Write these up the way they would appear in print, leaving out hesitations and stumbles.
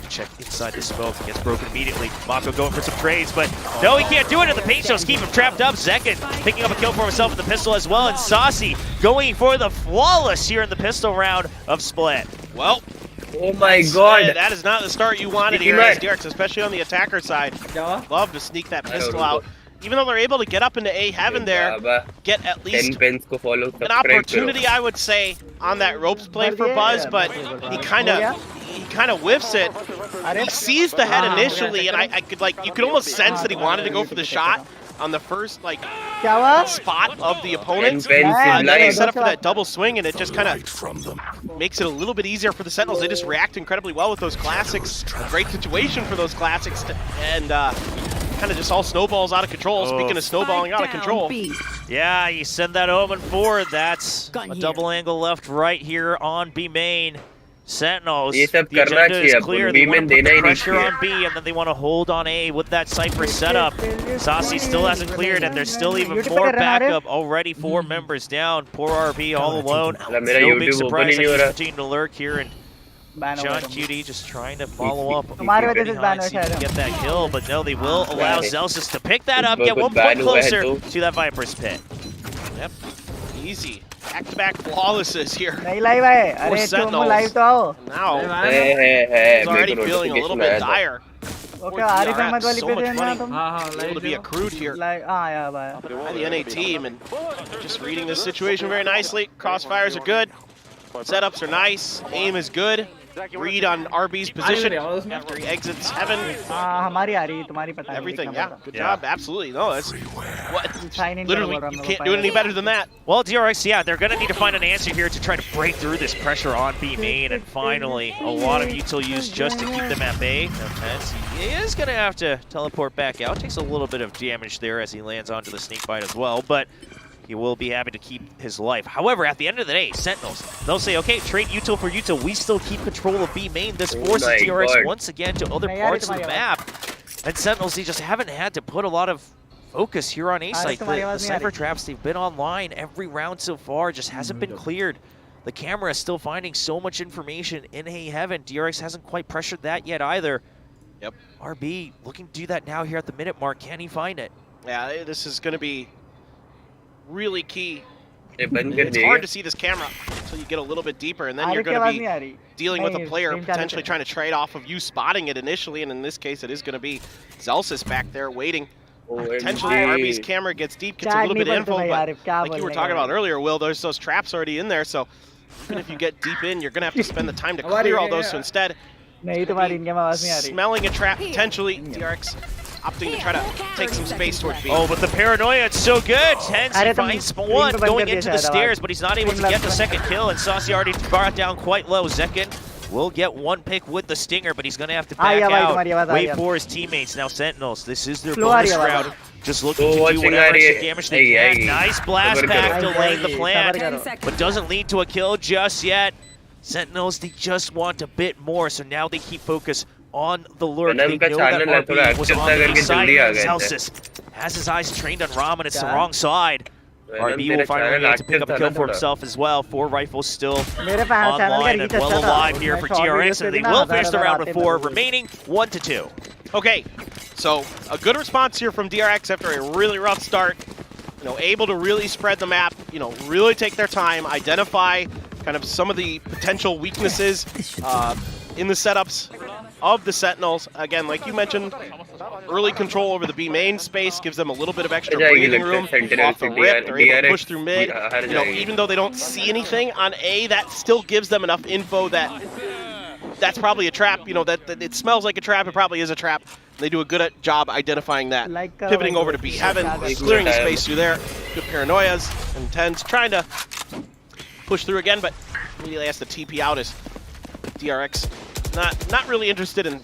Check inside the smoke. He gets broken immediately. Mako going for some trades, but no, he can't do it. And the paint shows keep him trapped up. Zekin picking up a kill for himself with the pistol as well. And Saucy going for the flawless here in the pistol round of Split. Well, oh my god. That is not the start you wanted here as DRX, especially on the attacker side. Love to sneak that pistol out. Even though they're able to get up into A heaven there, get at least an opportunity, I would say, on that ropes play for Buzz, but he kind of whiffs it. He sees the head initially, and I could you could almost sense that he wanted to go for the shot on the first spot of the opponent. And then he set up for that double swing, and it just kind of makes it a little bit easier for the Sentinels. They just react incredibly well with those classics. A great situation for those classics, and kind of just all snowballs out of control. Speaking of snowballing out of control. Yeah, you send that omen forward. That's a double angle left right here on B main. Sentinels, the agenda is clear. They want to put the pressure on B, and then they want to hold on A with that Cypher setup. Saucy still hasn't cleared, and there's still even more backup. Already 4 members down. Poor RB all alone. No big surprise that he's continuing to lurk here, and John QD just trying to follow up behind to get that kill, but no, they will allow Zelsis to pick that up, get 1 point closer to that Viper's pit. Yep, easy. Back-to-back flawlesses here. For Sentinels. Now, he's already feeling a little bit dire. So much money able to be accrued here by the NA team, and just reading this situation very nicely. Crossfires are good. Setups are nice. Aim is good. Read on RB's position after he exits heaven. Everything, yeah. Good job, absolutely. No, that's literally, you can't do it any better than that. Well, DRX, yeah, they're going to need to find an answer here to try to break through this pressure on B main, and finally, a lot of util used just to keep them at bay. He is going to have to teleport back out. Takes a little bit of damage there as he lands onto the snake bite as well, but he will be happy to keep his life. However, at the end of the day, Sentinels, they'll say, okay, trade util for util. We still keep control of B main. This forces DRX once again to other parts of the map. And Sentinels, they just haven't had to put a lot of focus here on A site. The Cypher traps, they've been online every round so far, just hasn't been cleared. The camera is still finding so much information in A heaven. DRX hasn't quite pressured that yet either. Yep. RB looking to do that now here at the minute mark. Can he find it? Yeah, this is going to be really key. It's hard to see this camera until you get a little bit deeper, and then you're going to be dealing with a player potentially trying to trade off of you spotting it initially, and in this case it is going to be Zelsis back there waiting. Potentially RB's camera gets deep, gets a little bit of info, but like you were talking about earlier, Will, there's those traps already in there, so even if you get deep in, you're going to have to spend the time to clear all those, so instead, smelling a trap potentially, DRX opting to try to take some space towards B. Oh, but the paranoia, it's so good. Tense, he finds one going into the stairs, but he's not able to get the second kill, and Saucy already brought down quite low. Zekin will get 1 pick with the stinger, but he's going to have to back out, wait for his teammates. Now Sentinels, this is their bonus round. Just looking to do whatever extra damage they can. Nice blast pack delaying the plant, but doesn't lead to a kill just yet. Sentinels, they just want a bit more, so now they keep focus on the lurk. They know that RB was on the side. Zelsis has his eyes trained on Ram, and it's the wrong side. RB will finally need to pick up a kill for himself as well. 4 rifles still online and well alive here for DRX, and they will finish the round with 4 remaining, 1-2. Okay, so a good response here from DRX after a really rough start. You know, able to really spread the map, you know, really take their time, identify kind of some of the potential weaknesses in the setups of the Sentinels. Again, like you mentioned, early control over the B main space gives them a little bit of extra breathing room off the rip. They're able to push through mid. You know, even though they don't see anything on A, that still gives them enough info that that's probably a trap. You know, that it smells like a trap. It probably is a trap. They do a good job identifying that. Pivoting over to B heaven, clearing the space through there. Good paranoias and tens, trying to push through again, but immediately has to TP out as DRX not really interested in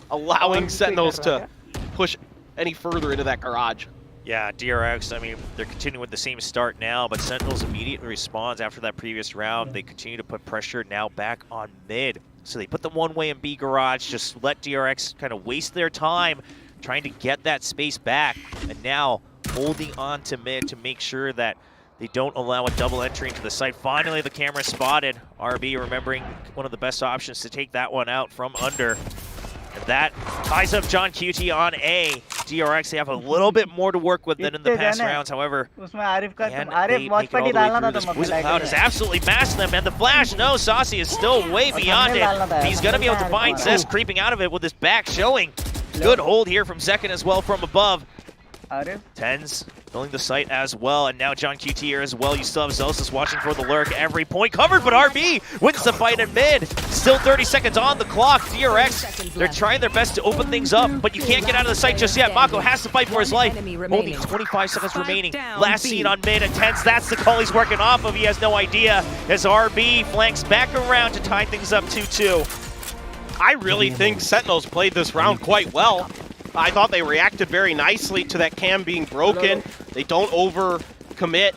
allowing Sentinels to push any further into that garage. Yeah, DRX, I mean, they're continuing with the same start now, but Sentinels immediately responds after that previous round. They continue to put pressure now back on mid. So they put them one way in B garage, just let DRX kind of waste their time trying to get that space back, and now holding on to mid to make sure that they don't allow a double entry into the site. Finally, the camera spotted RB, remembering one of the best options to take that one out from under. And that ties up John QT on A. DRX, they have a little bit more to work with than in the past rounds. However, can they make it all the way through? This Wizard Cloud is absolutely massing them. And the flash, no, Saucy is still way beyond it. He's going to be able to find Zest creeping out of it with his back showing. Good hold here from Zekin as well from above. Tens filling the site as well, and now John QT here as well. You still have Zelsis watching for the lurk. Every point covered, but RB wins the fight in mid. Still 30 seconds on the clock. DRX, they're trying their best to open things up, but you can't get out of the site just yet. Mako has to fight for his life. Only 25 seconds remaining. Last seen on mid, and Tens, that's the call he's working off of. He has no idea as RB flanks back around to tie things up 2-2. I really think Sentinels played this round quite well. I thought they reacted very nicely to that cam being broken. They don't over-commit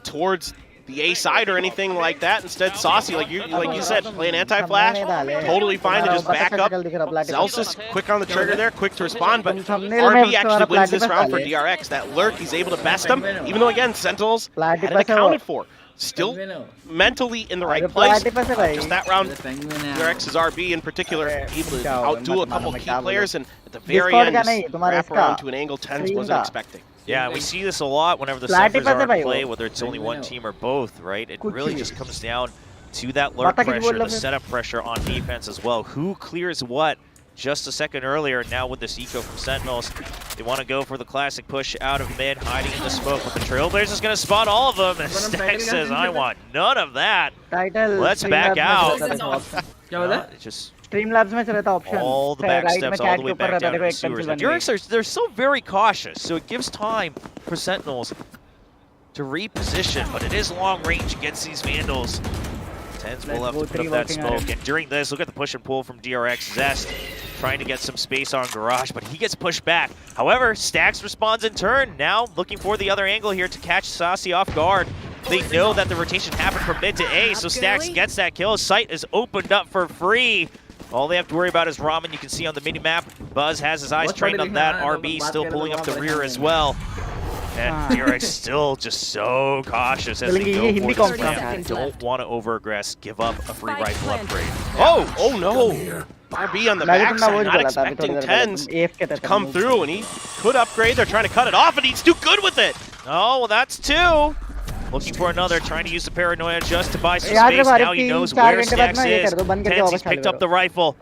towards the A side or anything like that. Instead, Saucy, like you said, play an anti-flash, totally fine to just back up. Zelsis, quick on the trigger there, quick to respond, but RB actually wins this round for DRX. That lurk, he's able to best him, even though, again, Sentinels had it accounted for. Still mentally in the right place. Just that round, DRX's RB in particular, able to outdo a couple key players, and at the very end, just wrap around to an angle Tens wasn't expecting. Yeah, we see this a lot whenever the Cyphers are in play, whether it's only one team or both, right? It really just comes down to that lurk pressure, the setup pressure on defense as well. Who clears what? Just a second earlier, now with this eco from Sentinels, they want to go for the classic push out of mid, hiding in the smoke, but the Trailblazer's going to spot all of them, and Stack says, I want none of that. Let's back out. Just all the back steps all the way back down to the sewers. The DRX, they're still very cautious, so it gives time for Sentinels to reposition, but it is long range against these Vandals. Tens will have to put up that smoke, and during this, look at the push and pull from DRX. Zest trying to get some space on Garage, but he gets pushed back. However, Stax responds in turn, now looking for the other angle here to catch Saucy off guard. They know that the rotation happened from mid to A, so Stax gets that kill. Sight is opened up for free. All they have to worry about is Ramen. You can see on the mini-map, Buzz has his eyes trained on that. RB still pulling up the rear as well. And DRX still just so cautious as they go for this ramp. Don't want to over-aggress, give up a free rifle upgrade. Oh no! RB on the backside, not expecting Tens to come through, and he could upgrade. They're trying to cut it off, and he's too good with it. Oh, well, that's two. Looking for another, trying to use the paranoia just to buy some space. Now he knows where Stacks is. Tens, he's picked up the rifle.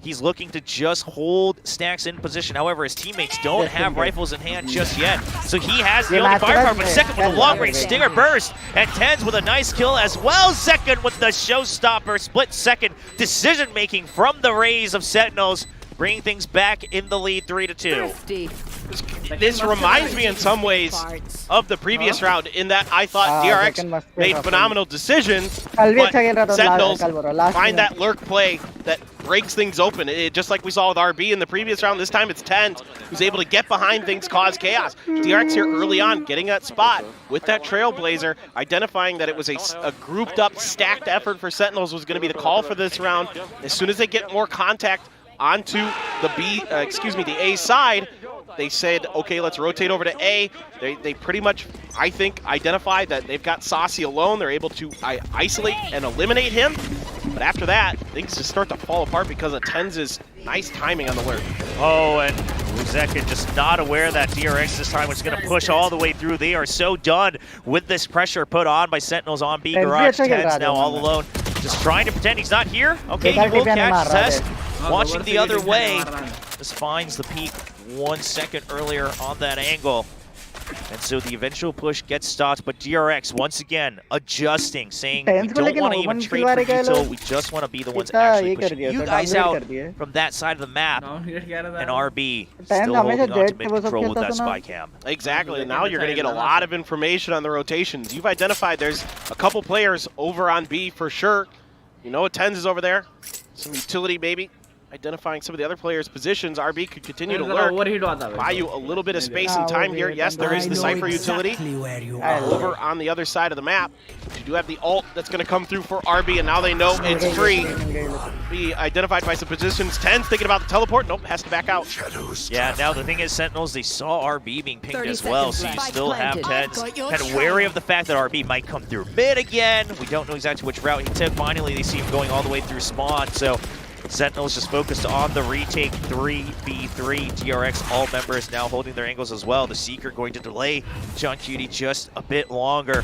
He's looking to just hold Stacks in position. However, his teammates don't have rifles in hand just yet. So he has the only firepower, but Second with a long-range stinger burst. And Tens with a nice kill as well. Second with the showstopper. Split second decision-making from the Rays of Sentinels, bringing things back in the lead 3-2. This reminds me in some ways of the previous round in that I thought DRX made phenomenal decisions, but Sentinels find that lurk play that breaks things open. Just like we saw with RB in the previous round, this time it's Tens who's able to get behind things, cause chaos. DRX here early on getting that spot with that Trailblazer, identifying that it was a grouped up, stacked effort for Sentinels was going to be the call for this round. As soon as they get more contact onto the A side, they said, okay, let's rotate over to A. They pretty much, I think, identified that they've got Saucy alone. They're able to isolate and eliminate him. But after that, things just start to fall apart because of Tens' nice timing on the lurk. Oh, and Zekin just not aware that DRX this time was going to push all the way through. They are so done with this pressure put on by Sentinels on B. Garage. Tens now all alone, just trying to pretend he's not here. Okay, he will catch Zest. Watching the other way, just finds the peak 1 second earlier on that angle. And so the eventual push gets stopped, but DRX once again adjusting, saying we don't want to even trade for util, we just want to be the ones actually pushing you guys out from that side of the map. And RB still holding on to mid-control with that spy cam. Exactly, and now you're going to get a lot of information on the rotations. You've identified there's a couple players over on B for sure. You know Tens is over there, some utility maybe. identifying some of the other players' positions. RB could continue to lurk, buy you a little bit of space and time here. Yes, there is the Cypher utility over on the other side of the map. You do have the ult that's going to come through for RB, and now they know it's free. Be identified by some positions. Ten's thinking about the teleport. Nope, has to back out. Yeah, now the thing is, Sentinels, they saw RB being pinged as well, so you still have Ten's kind of wary of the fact that RB might come through mid again. We don't know exactly which route he took. Finally, they see him going all the way through spawn, so Sentinels just focused on the retake 3v3. DRX, all members now holding their angles as well. The Seeker going to delay John Cutie just a bit longer.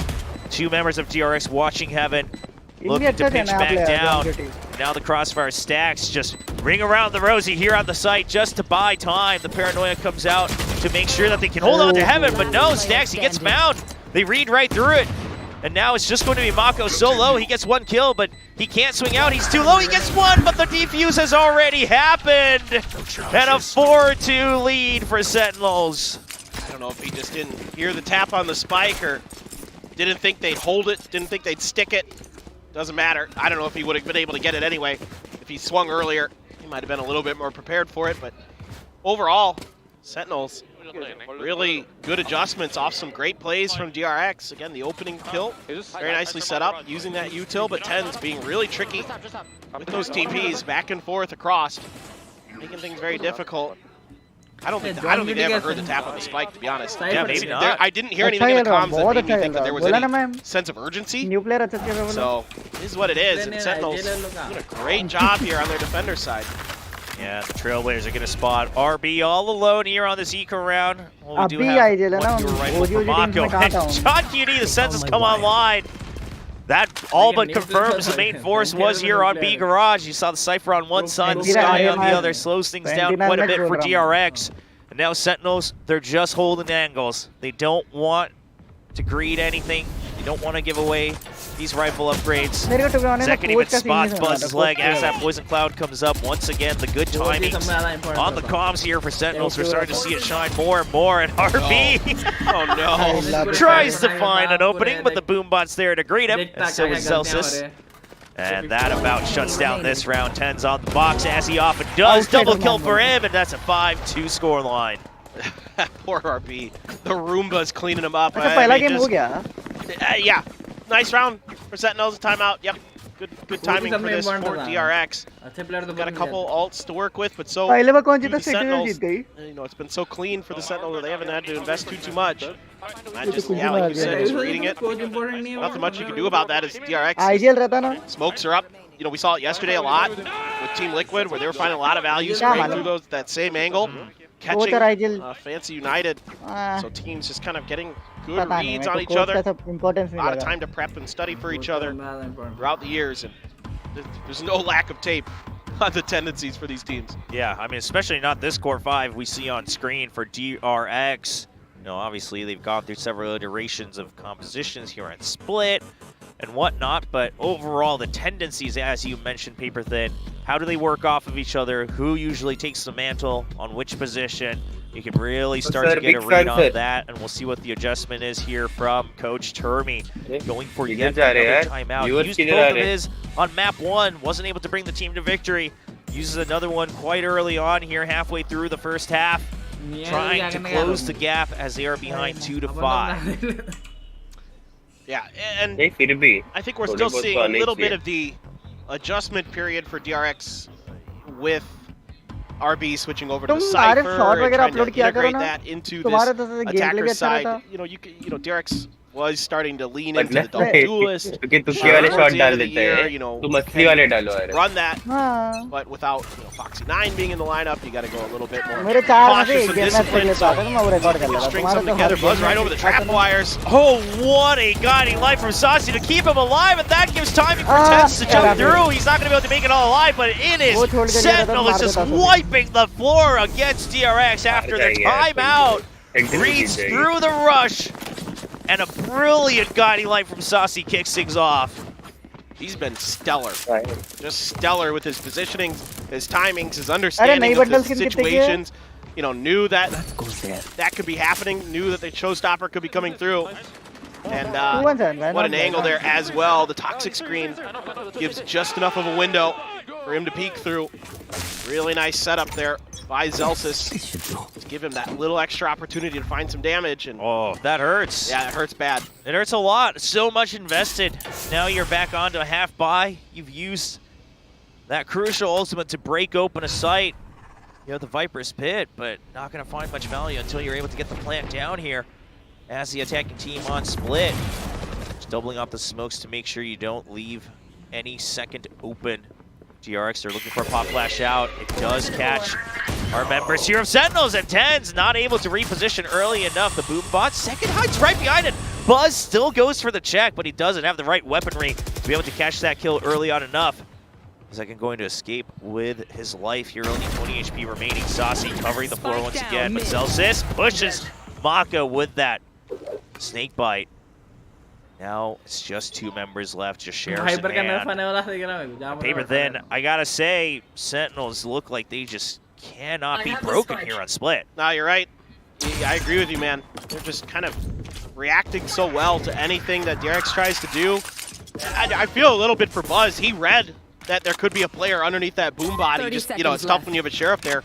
2 members of DRX watching heaven, looking to pinch back down. Now the crossfire stacks just ring around the rosy here on the site just to buy time. The paranoia comes out to make sure that they can hold on to heaven, but no, Stacks, he gets found. They read right through it. And now it's just going to be Mako solo. He gets 1 kill, but he can't swing out. He's too low. He gets 1, but the defuse has already happened. And a 4-2 lead for Sentinels. I don't know if he just didn't hear the tap on the spike or didn't think they'd hold it, didn't think they'd stick it. Doesn't matter. I don't know if he would have been able to get it anyway. If he swung earlier, he might have been a little bit more prepared for it. But overall, Sentinels, really good adjustments off some great plays from DRX. Again, the opening kill, very nicely set up, using that util, but Ten's being really tricky with those TPs back and forth across, making things very difficult. I don't think they ever heard the tap on the spike, to be honest. Yeah, maybe not. I didn't hear anything in the comms that made me think that there was any sense of urgency. So, this is what it is, and Sentinels doing a great job here on their defender side. Yeah, the Trailblazers are going to spot RB all alone here on this eco round. Well, we do have one fewer rifle for Mako. And John Cutie, the senses come online. That all but confirms the main force was here on B Garage. You saw the Cypher on one side, the Sky on the other. Slows things down quite a bit for DRX. And now Sentinels, they're just holding angles. They don't want to greed anything. They don't want to give away these rifle upgrades. Zekin even spots Buzz's leg as that Poison Cloud comes up. Once again, the good timings on the comms here for Sentinels. We're starting to see it shine more and more. And RB tries to find an opening, but the Boombot's there to greet him. And so is Celsius. And that about shuts down this round. 10's on the box as he often does. Double kill for him, and that's a 5-2 scoreline. Poor RB. The Roomba's cleaning him up. Yeah. Nice round for Sentinels. Timeout. Yep. Good timing for this for DRX. Got a couple ults to work with, but so the Sentinels, you know, it's been so clean for the Sentinels that they haven't had to invest too much. Not just, yeah, like you said, just reading it. Nothing much you can do about that as DRX. Smokes are up. You know, we saw it yesterday a lot with Team Liquid, where they were finding a lot of value spraying through that same angle, catching Fancy United. So teams just kind of getting good reads on each other. A lot of time to prep and study for each other throughout the years, and there's no lack of tape on the tendencies for these teams. Yeah, I mean, especially not this Core 5 we see on screen for DRX. You know, obviously they've gone through several iterations of compositions here at Split and whatnot, but overall the tendencies, as you mentioned, Paper Thin, how do they work off of each other? Who usually takes the mantle on which position? You can really start to get a read on that, and we'll see what the adjustment is here from Coach Termi. Going for yet another timeout. He used both of his on map 1, wasn't able to bring the team to victory. Uses another one quite early on here, halfway through the first half, trying to close the gap as they are behind 2-5. Yeah, and I think we're still seeing a little bit of the adjustment period for DRX with RB switching over to the Cypher and trying to integrate that into this attacker side. You know, DRX was starting to lean into the double duelist. Towards the end of the year, you know, run that, but without Foxy 9 being in the lineup, you got to go a little bit more cautious and disciplined. So string something together, Buzz right over the trap wires. Oh, what a guiding light from Saucy to keep him alive, and that gives timing for Tens to jump through. He's not going to be able to make it all alive, but it is Sentinel is just wiping the floor against DRX after their timeout. Reads through the rush. And a brilliant guiding light from Saucy kicks things off. He's been stellar. Just stellar with his positioning, his timings, his understanding of the situations. You know, knew that that could be happening, knew that the showstopper could be coming through. And what an angle there as well. The toxic screen gives just enough of a window for him to peek through. Really nice setup there by Zelsis. To give him that little extra opportunity to find some damage. And oh, that hurts. yeah, it hurts bad. It hurts a lot. So much invested. Now you're back onto a half buy. You've used that crucial ultimate to break open a site. You have the Viper's Pit, but not going to find much value until you're able to get the plant down here as the attacking team on split. Just doubling up the smokes to make sure you don't leave any second open. DRX, they're looking for a pop flash out. It does catch our members here of Sentinels, and Tens not able to reposition early enough. The boom bot second hides right behind it. Buzz still goes for the check, but he doesn't have the right weaponry to be able to catch that kill early on enough. Second going to escape with his life here, only 20 HP remaining. Saucy covering the floor once again, but Celsius pushes Maka with that snake bite. Now it's just 2 members left, just Sheriff and Paper Thin. I gotta say, Sentinels look like they just cannot be broken here on split. No, you're right. Yeah, I agree with you, man. They're just kind of reacting so well to anything that DRX tries to do. I feel a little bit for Buzz. He read that there could be a player underneath that boom body. Just, you know, it's tough when you have a Sheriff there.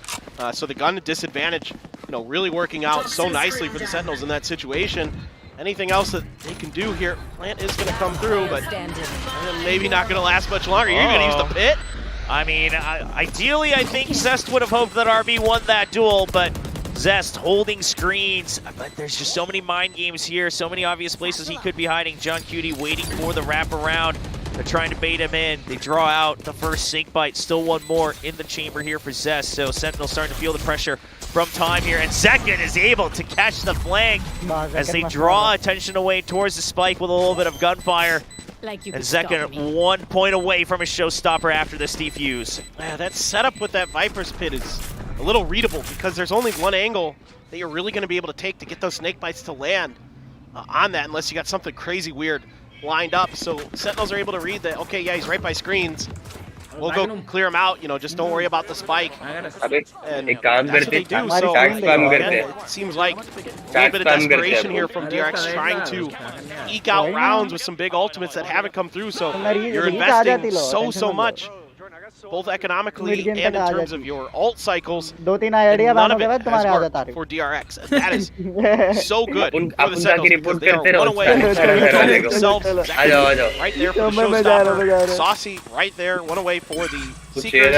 So the gun disadvantage, you know, really working out so nicely for the Sentinels in that situation. Anything else that they can do here, plant is going to come through, but maybe not going to last much longer. You're going to use the pit? I mean, ideally, I think Zest would have hoped that RB won that duel, but Zest holding screens. But there's just so many mind games here, so many obvious places he could be hiding. John Cutie waiting for the wraparound. They're trying to bait him in. They draw out the first snake bite. Still one more in the chamber here for Zest. So Sentinel starting to feel the pressure from time here. And Zekin is able to catch the flank as they draw attention away towards the spike with a little bit of gunfire. And Zekin 1 point away from a showstopper after this defuse. Yeah, that setup with that Viper's Pit is a little readable because there's only one angle that you're really going to be able to take to get those snake bites to land on that, unless you got something crazy weird lined up. So Sentinels are able to read that, okay, yeah, he's right by screens. We'll go clear him out, you know, just don't worry about the spike. And that's what they do. So again, it seems like a little bit of desperation here from DRX trying to eke out rounds with some big ultimates that haven't come through. So you're investing so much, both economically and in terms of your ult cycles. And none of it has worked for DRX. And that is so good for the Sentinels because they are one away from themselves. Right there for the showstopper. Saucy right there, one away for the Seekers.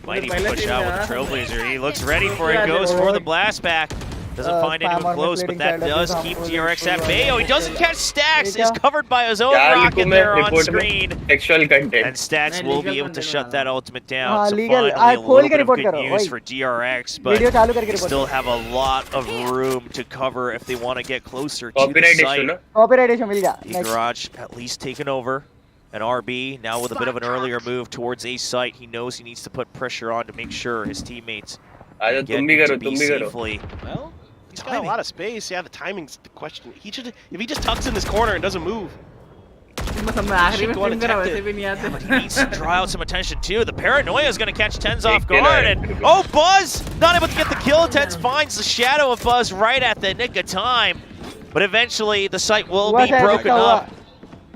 Might even push out with the Trailblazer. He looks ready for it, goes for the blast back. Doesn't find anyone close, but that does keep DRX at bay. Oh, he doesn't catch Stax. Is covered by his own rocket there on screen. And Stax will be able to shut that ultimate down. So finally a little bit of good news for DRX, but they still have a lot of room to cover if they want to get closer to the site. The Garage at least taken over. And RB now with a bit of an earlier move towards A site. He knows he needs to put pressure on to make sure his teammates get to be safely. Well, he's got a lot of space. Yeah, the timing's the question. If he just tucks in this corner and doesn't move, he should go undetected. Yeah, but he needs to draw out some attention too. The paranoia is going to catch Tens off guard, and oh, Buzz not able to get the kill. Tens finds the shadow of Buzz right at the nick of time, but eventually the site will be broken up.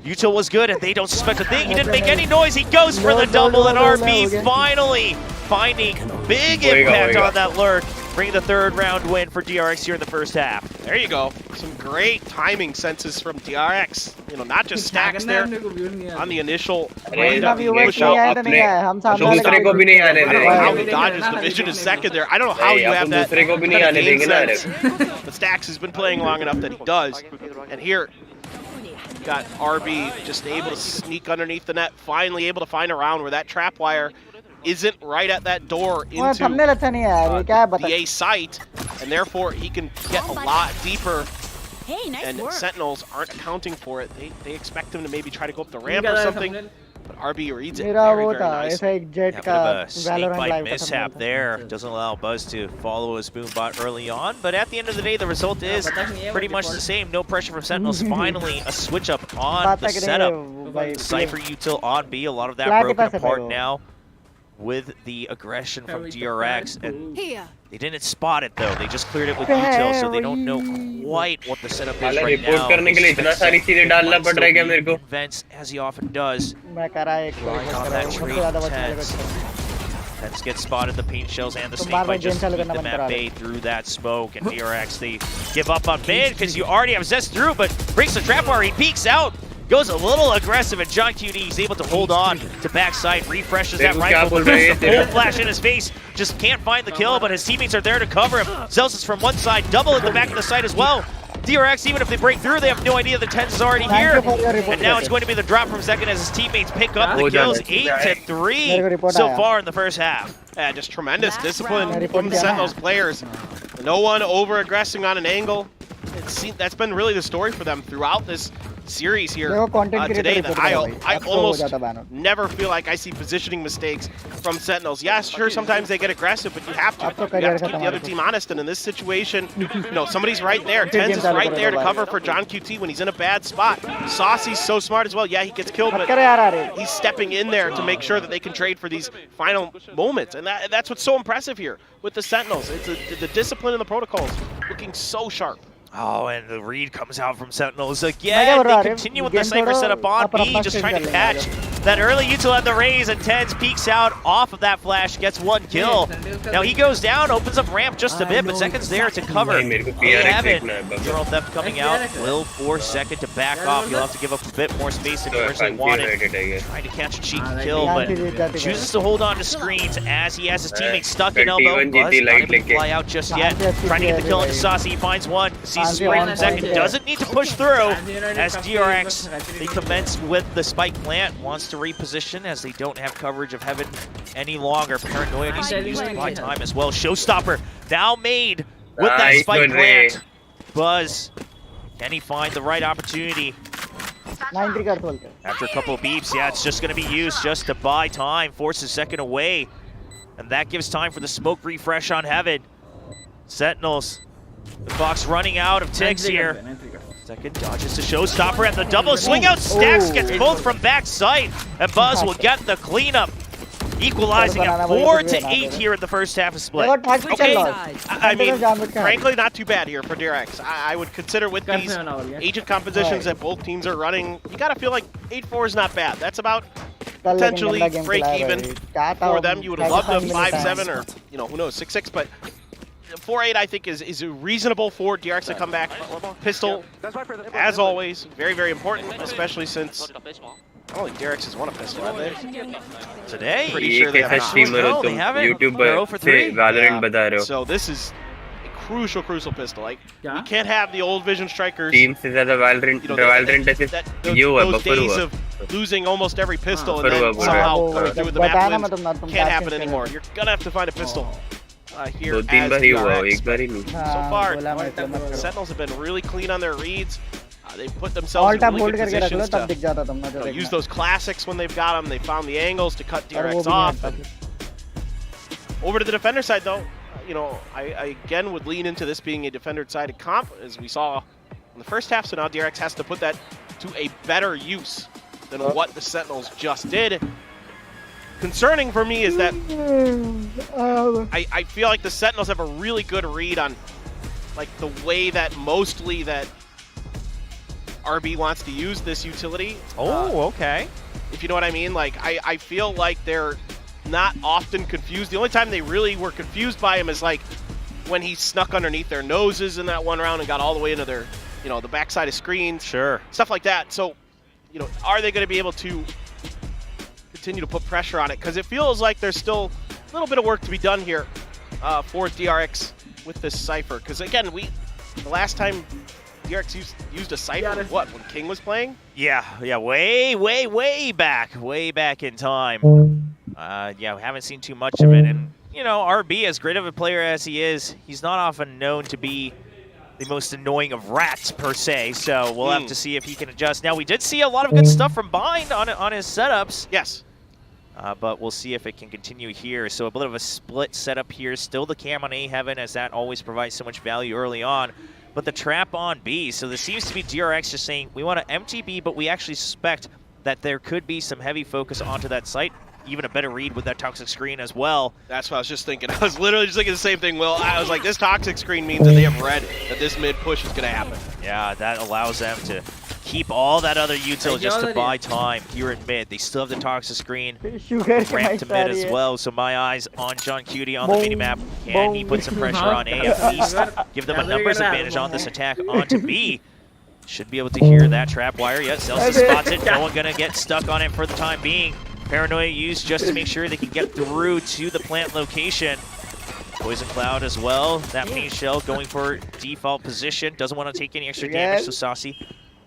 Util was good, and they don't suspect a thing. He didn't make any noise. He goes for the double, and RB finally finding big impact on that lurk, bringing the 3rd round win for DRX here in the first half. There you go. Some great timing senses from DRX. You know, not just Stacks there on the initial push out. I don't know how he dodges the vision is second there. I don't know how you have that kind of game sense. But Stacks has been playing long enough that he does. And here, got RB just able to sneak underneath the net, finally able to find a round where that trap wire isn't right at that door into the A site, and therefore he can get a lot deeper. And Sentinels aren't accounting for it. They expect him to maybe try to go up the ramp or something, but RB reads it very, very nice. Yeah, a bit of a snake bite mishap there. Doesn't allow Buzz to follow his boom bot early on, but at the end of the day, the result is pretty much the same. No pressure from Sentinels. Finally, a switch up on the setup. Cypher Util on B. A lot of that broken apart now. with the aggression from DRX. And Here. they didn't spot it though. They just cleared it with detail, so they don't know quite what the setup is right now. Invents, as he often does. Relying on that trade Tens. Tens gets spotted, the paint shells and the snake bite just to keep them at bay through that smoke. And DRX, they give up on mid because you already have Zest through, but breaks the trap wire. He peeks out. Goes a little aggressive, and John QD is able to hold on to backside, refreshes that rifle, the full flash in his face, just can't find the kill, but his teammates are there to cover him. Zelsis from one side, double at the back of the site as well. DRX, even if they break through, they have no idea the Tens is already here. And now it's going to be the drop from second as his teammates pick up the kills, 8-3 so far in the first half. Yeah, just tremendous discipline from Sentinels players. No one over-aggressing on an angle. That's been really the story for them throughout this series here today, that I almost never feel like I see positioning mistakes from Sentinels. Yeah, sure, sometimes they get aggressive, but you have to keep the other team honest. And in this situation, you know, somebody's right there. Tens is right there to cover for John QT when he's in a bad spot. Saucy's so smart as well. Yeah, he gets killed, but he's stepping in there to make sure that they can trade for these final moments. And that's what's so impressive here with the Sentinels. It's the discipline and the protocols looking so sharp. Oh, and the read comes out from Sentinels again. They continue with the Cypher setup on B, just trying to catch that early util at the raise, and Tens peeks out off of that flash, gets one kill. Now he goes down, opens up ramp just a bit, but Second's there to cover. General Theft coming out, will force Second to back off. He'll have to give up a bit more space than he originally wanted. Trying to catch a cheeky kill, but chooses to hold on to screens as he has his teammates stuck in elbow. Buzz not able to fly out just yet. Trying to get the kill into Saucy, he finds one. Spray from Second, doesn't need to push through as DRX, they commence with the spike plant, wants to reposition as they don't have coverage of Heaven any longer. Paranoia needs to use by time as well. Showstopper now made with that spike plant. Buzz, can he find the right opportunity? After a couple of beeps, yeah, it's just going to be used just to buy time, forces Second away, and that gives time for the smoke refresh on Heaven. Sentinels, the clock's running out of ticks here. Second dodges to Showstopper, and the double swing out stacks, gets both from backside, and Buzz will get the cleanup, equalizing at 4-8 here in the first half of split. Okay, I mean, frankly, not too bad here for DRX. I would consider with these agent compositions that both teams are running, you gotta feel like 8-4 is not bad. That's about potentially break even for them. You would have loved a 5-7 or, you know, who knows, 6-6, but 4-8 I think is reasonable for DRX to come back. Pistol, as always, very, very important, especially since I don't think DRX has won a pistol, have they? Today? Pretty sure they have. No, they haven't. They're 0 for 3. Yeah. So this is a crucial pistol. Like, we can't have the old Vision Strikers. Team se zyada Valorant, those days of losing almost every pistol and then somehow coming through with the map wins can't happen anymore. You're gonna have to find a pistol. Here as DRX. So far, Sentinels have been really clean on their reads. They put themselves in really good positions to use those classics when they've got them. They found the angles to cut DRX off. Over to the defender side, though, you know, I again would lean into this being a defender-sided comp, as we saw in the first half. So now DRX has to put that to a better use than what the Sentinels just did. Concerning for me is that I feel like the Sentinels have a really good read on like the way that mostly that RB wants to use this utility. Oh, okay. If you know what I mean. Like I feel like they're not often confused. The only time they really were confused by him is like when he snuck underneath their noses in that one round and got all the way into their, you know, the backside of screens. Sure. Stuff like that. So, you know, are they going to be able to continue to put pressure on it? Because it feels like there's still a little bit of work to be done here for DRX with this Cypher. Because again, the last time DRX used a Cypher was what, when King was playing? Yeah, way back in time. Yeah, we haven't seen too much of it. And, you know, RB, as great of a player as he is, he's not often known to be the most annoying of rats, per se, so we'll have to see if he can adjust. Now, we did see a lot of good stuff from Bind on his setups. Yes. But we'll see if it can continue here. So a bit of a split setup here. Still the cam on A Heaven, as that always provides so much value early on. But the trap on B. So this seems to be DRX just saying, we want to empty B, but we actually suspect that there could be some heavy focus onto that site. even a better read with that toxic screen as well. That's what I was just thinking. I was literally just thinking the same thing, Will. I was like, this toxic screen means that they have read that this mid push is going to happen. Yeah, that allows them to keep all that other util just to buy time here in mid. They still have the toxic screen, ramp to mid as well. So my eyes on John Cutie on the minimap. Can he put some pressure on A at least? Give them a numbers advantage on this attack onto B. Should be able to hear that trap wire. Yes, Celsius spots it. No one gonna get stuck on it for the time being. Paranoia used just to make sure they can get through to the plant location. Poison Cloud as well. That main shell going for default position. Doesn't want to take any extra damage, so Saucy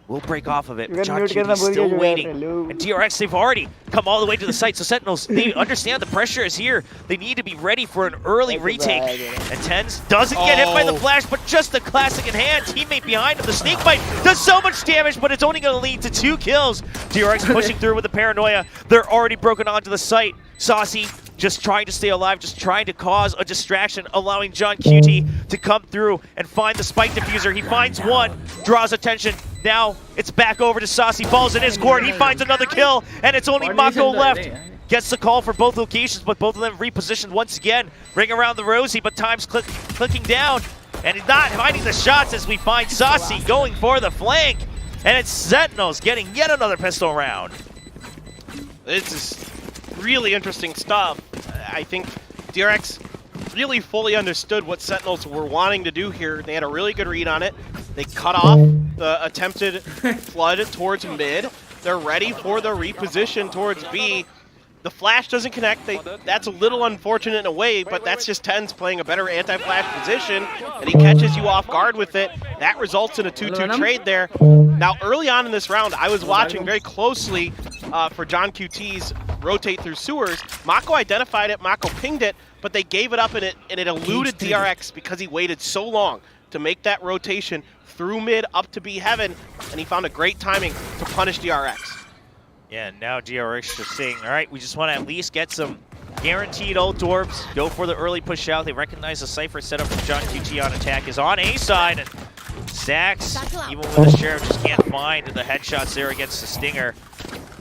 will break off of it. John Cutie's still waiting. And DRX, they've already come all the way to the site, so Sentinels, they understand the pressure is here. They need to be ready for an early retake. And Tens doesn't get hit by the flash, but just the classic in hand. Teammate behind him, the snake bite does so much damage, but it's only going to lead to 2 kills. DRX pushing through with the Paranoia. They're already broken onto the site. Saucy just trying to stay alive, just trying to cause a distraction, allowing John Cutie to come through and find the spike diffuser. He finds one, draws attention. Now it's back over to Saucy, falls in his court. He finds another kill, and it's only Mako left. Gets the call for both locations, but both of them repositioned once again. Ring around the rosy, but time's clicking down. And he's not finding the shots as we find Saucy going for the flank. And it's Sentinels getting yet another pistol round. This is really interesting stuff. I think DRX really fully understood what Sentinels were wanting to do here. They had a really good read on it. They cut off the attempted flood towards mid. They're ready for the reposition towards B. The flash doesn't connect. That's a little unfortunate in a way, but that's just Tens playing a better anti-flash position, and he catches you off guard with it. That results in a 2-2 trade there. Now, early on in this round, I was watching very closely for John QT's rotate through sewers. Mako identified it, Mako pinged it, but they gave it up, and it eluded DRX because he waited so long to make that rotation through mid up to B heaven, and he found a great timing to punish DRX. Yeah, now DRX just saying, all right, we just want to at least get some guaranteed ult orbs, go for the early push out. They recognize the Cypher setup from John QT on attack is on A side, and Stacks, even with the Sheriff, just can't find the headshots there against the Stinger.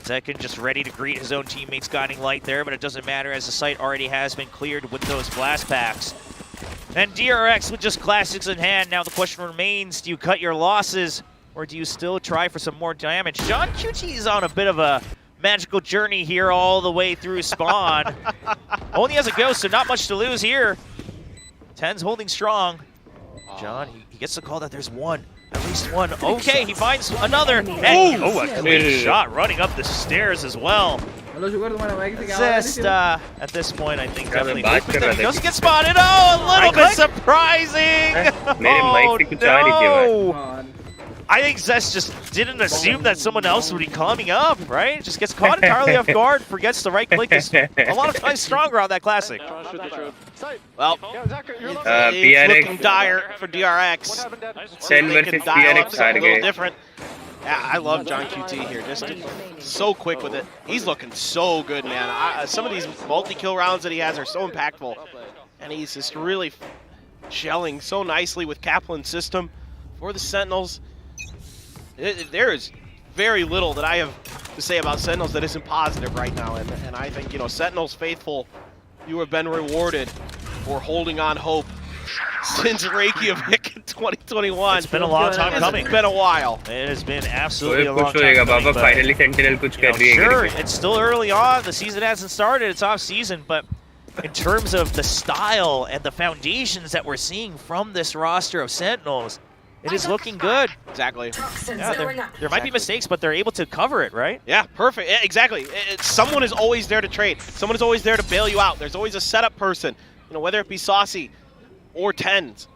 Zekin just ready to greet his own teammates guiding light there, but it doesn't matter as the site already has been cleared with those blast packs. And DRX with just classics in hand. Now the question remains, do you cut your losses or do you still try for some more damage? John QT is on a bit of a magical journey here all the way through spawn. Only has a ghost, so not much to lose here. Ten's holding strong. John, he gets the call that there's one. At least one. Okay, he finds another. And, a clean shot running up the stairs as well. Assist at this point, I think definitely. He doesn't get spotted. Oh, a little bit surprising. Oh, no. I think Zest just didn't assume that someone else would be coming up, right? Just gets caught entirely off guard, forgets the right click. Is a lot of times stronger on that classic. Well, it's looking dire for DRX. 10 versus DRX a little different. Yeah, I love John QT here. Just so quick with it. He's looking so good, man. Some of these multi-kill rounds that he has are so impactful. And he's just really gelling so nicely with Kaplan's system for the Sentinels. There is very little that I have to say about Sentinels that isn't positive right now. And I think, Sentinels faithful, you have been rewarded for holding on hope since Reykjavik in 2021. It's been a long time coming. It's been a while. It has been absolutely a long time coming. Finally, Sentinel sure, it's still early on. The season hasn't started. It's off season, but in terms of the style and the foundations that we're seeing from this roster of Sentinels, it is looking good. Exactly. Yeah, there might be mistakes, but they're able to cover it, right? Yeah, perfect. Yeah, exactly. Someone is always there to trade. Someone is always there to bail you out. There's always a setup person, whether it be Saucy or Tens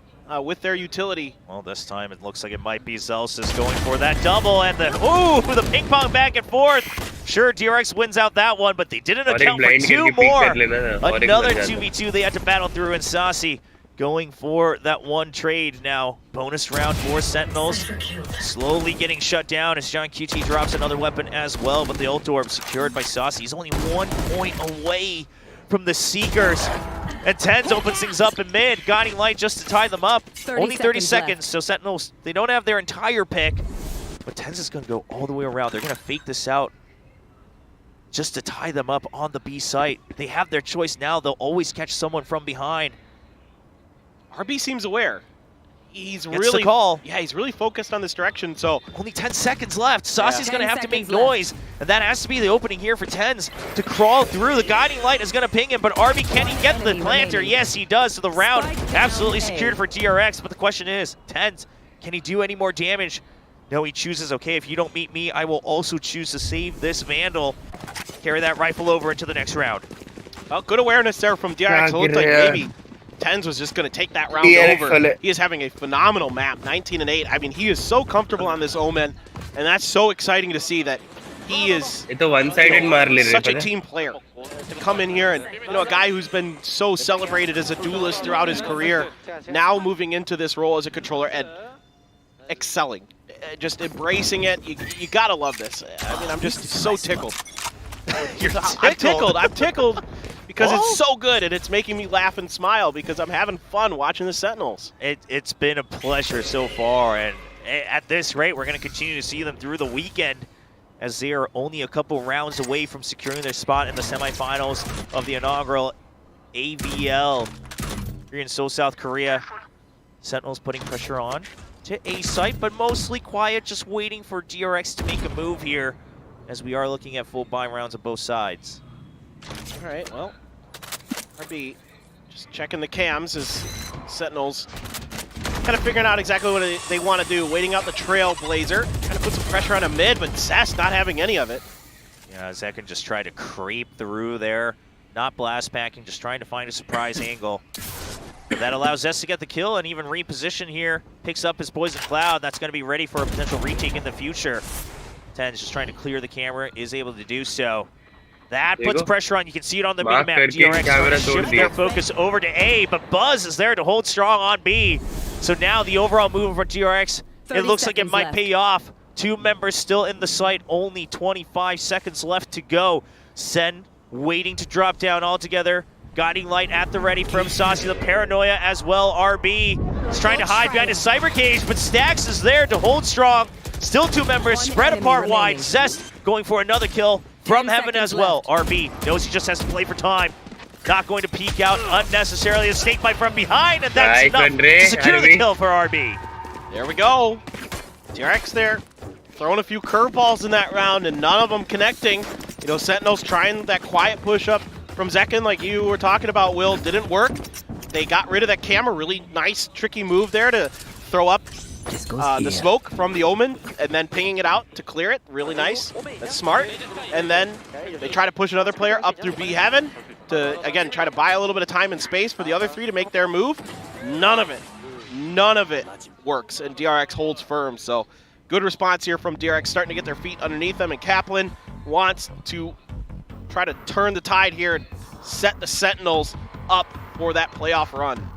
with their utility. Well, this time it looks like it might be Zelsis going for that double, and the ping pong back and forth. Sure, DRX wins out that one, but they didn't account for 2 more. Another 2v2 they had to battle through, and Saucy going for that one trade now. Bonus round for Sentinels. Slowly getting shut down as John QT drops another weapon as well, but the ult orb secured by Saucy. He's only 1 point away from the Seekers. And Tens opens things up in mid, guiding light just to tie them up. Only 30 seconds, so Sentinels, they don't have their entire pick, but Tens is going to go all the way around. They're going to fake this out just to tie them up on the B site. They have their choice now. They'll always catch someone from behind. RB seems aware. He's Gets really the call. Yeah, he's really focused on this direction. So only 10 seconds left. Saucy's Yeah. going to have to 10 make seconds noise, and that has to be the opening here for Tens to crawl through. The guiding light is going to ping him, but RB, can he get the Enemy planter? remaining. Yes, he does. So the round Spike down absolutely A. secured for DRX, but the question is, Tens, can he do any more damage? No, he chooses, okay, if you don't meet me, I will also choose to save this Vandal. Carry that rifle over into the next round. well, good awareness there from DRX. It looked like maybe Tens was just going to take that round DRX over. He is having a phenomenal map, 19-8. I mean, he is so comfortable on this Omen, and that's so exciting to see that he is ये तो one-sided मार ले रहे such a हैं team player to come in here and, you know, a guy who's been so celebrated as a duelist throughout his career, now moving into this role as a controller and excelling, just embracing it. You gotta love this. I mean, I'm just so tickled. I'm tickled because it's so good and it's making me laugh and smile because I'm having fun watching the Sentinels. It's been a pleasure so far, and at this rate, we're going to continue to see them through the weekend as they are only a couple rounds away from securing their spot in the semifinals of the inaugural AVL here in Seoul, South Korea. Sentinels putting pressure on to A site, but mostly quiet, just waiting for DRX to make a move here as we are looking at full buy rounds on both sides. All right, well, RB just checking the cams as Sentinels kind of figuring out exactly what they want to do, waiting out the Trailblazer, trying to put some pressure on a mid, but Zest not having any of it. Yeah, Zekin just tried to creep through there, not blast packing, just trying to find a surprise angle. But that allows Zest to get the kill and even reposition here, picks up his Poison Cloud. That's going to be ready for a potential retake in the future. Ten's just trying to clear the camera, is able to do so. That puts pressure on. You can see it on the minimap. DRX trying to shift their focus over to A, but Buzz is there to hold strong on B. So now the overall move for DRX, it looks like it might pay off. 2 members still in the site, only 25 seconds left to go. Sen waiting to drop down altogether. Guiding light at the ready from Saucy, the paranoia as well. RB is trying to hide behind his cyber cage, but Stax is there to hold strong. Still 2 members spread apart wide. Zest going for another kill from Heaven as well. RB knows he just has to play for time. Not going to peek out unnecessarily. A snake bite from behind, and that's enough to secure the kill for RB. There we go. DRX there, throwing a few curveballs in that round, and none of them connecting. You know, Sentinels trying that quiet push-up from Zekin, like you were talking about, Will, didn't work. They got rid of that camera. Really nice, tricky move there to throw up the smoke from the Omen and then pinging it out to clear it. Really nice. That's smart. And then they try to push another player up through B Heaven to, again, try to buy a little bit of time and space for the other 3 to make their move. None of it works, and DRX holds firm. So good response here from DRX, starting to get their feet underneath them, and Kaplan wants to try to turn the tide here and set the Sentinels up for that playoff run.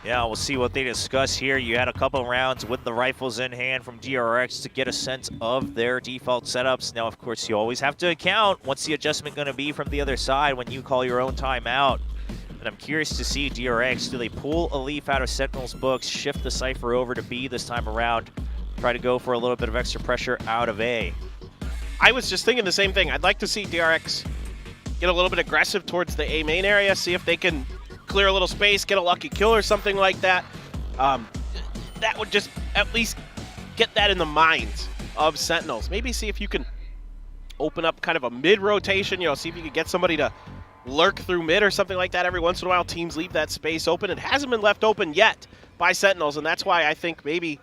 Yeah, we'll see what they discuss here. You had a couple rounds with the rifles in hand from DRX to get a sense of their default setups. Now, of course, you always have to account what's the adjustment going to be from the other side when you call your own timeout. And I'm curious to see DRX, do they pull a leaf out of Sentinel's books, shift the Cypher over to B this time around, try to go for a little bit of extra pressure out of A? I was just thinking the same thing. I'd like to see DRX get a little bit aggressive towards the A main area, see if they can clear a little space, get a lucky kill or something like that. That would just at least get that in the minds of Sentinels. Maybe see if you can open up kind of a mid-rotation, you know, see if you can get somebody to lurk through mid or something like that. Every once in a while, teams leave that space open. It hasn't been left open yet by Sentinels, and that's why I think maybe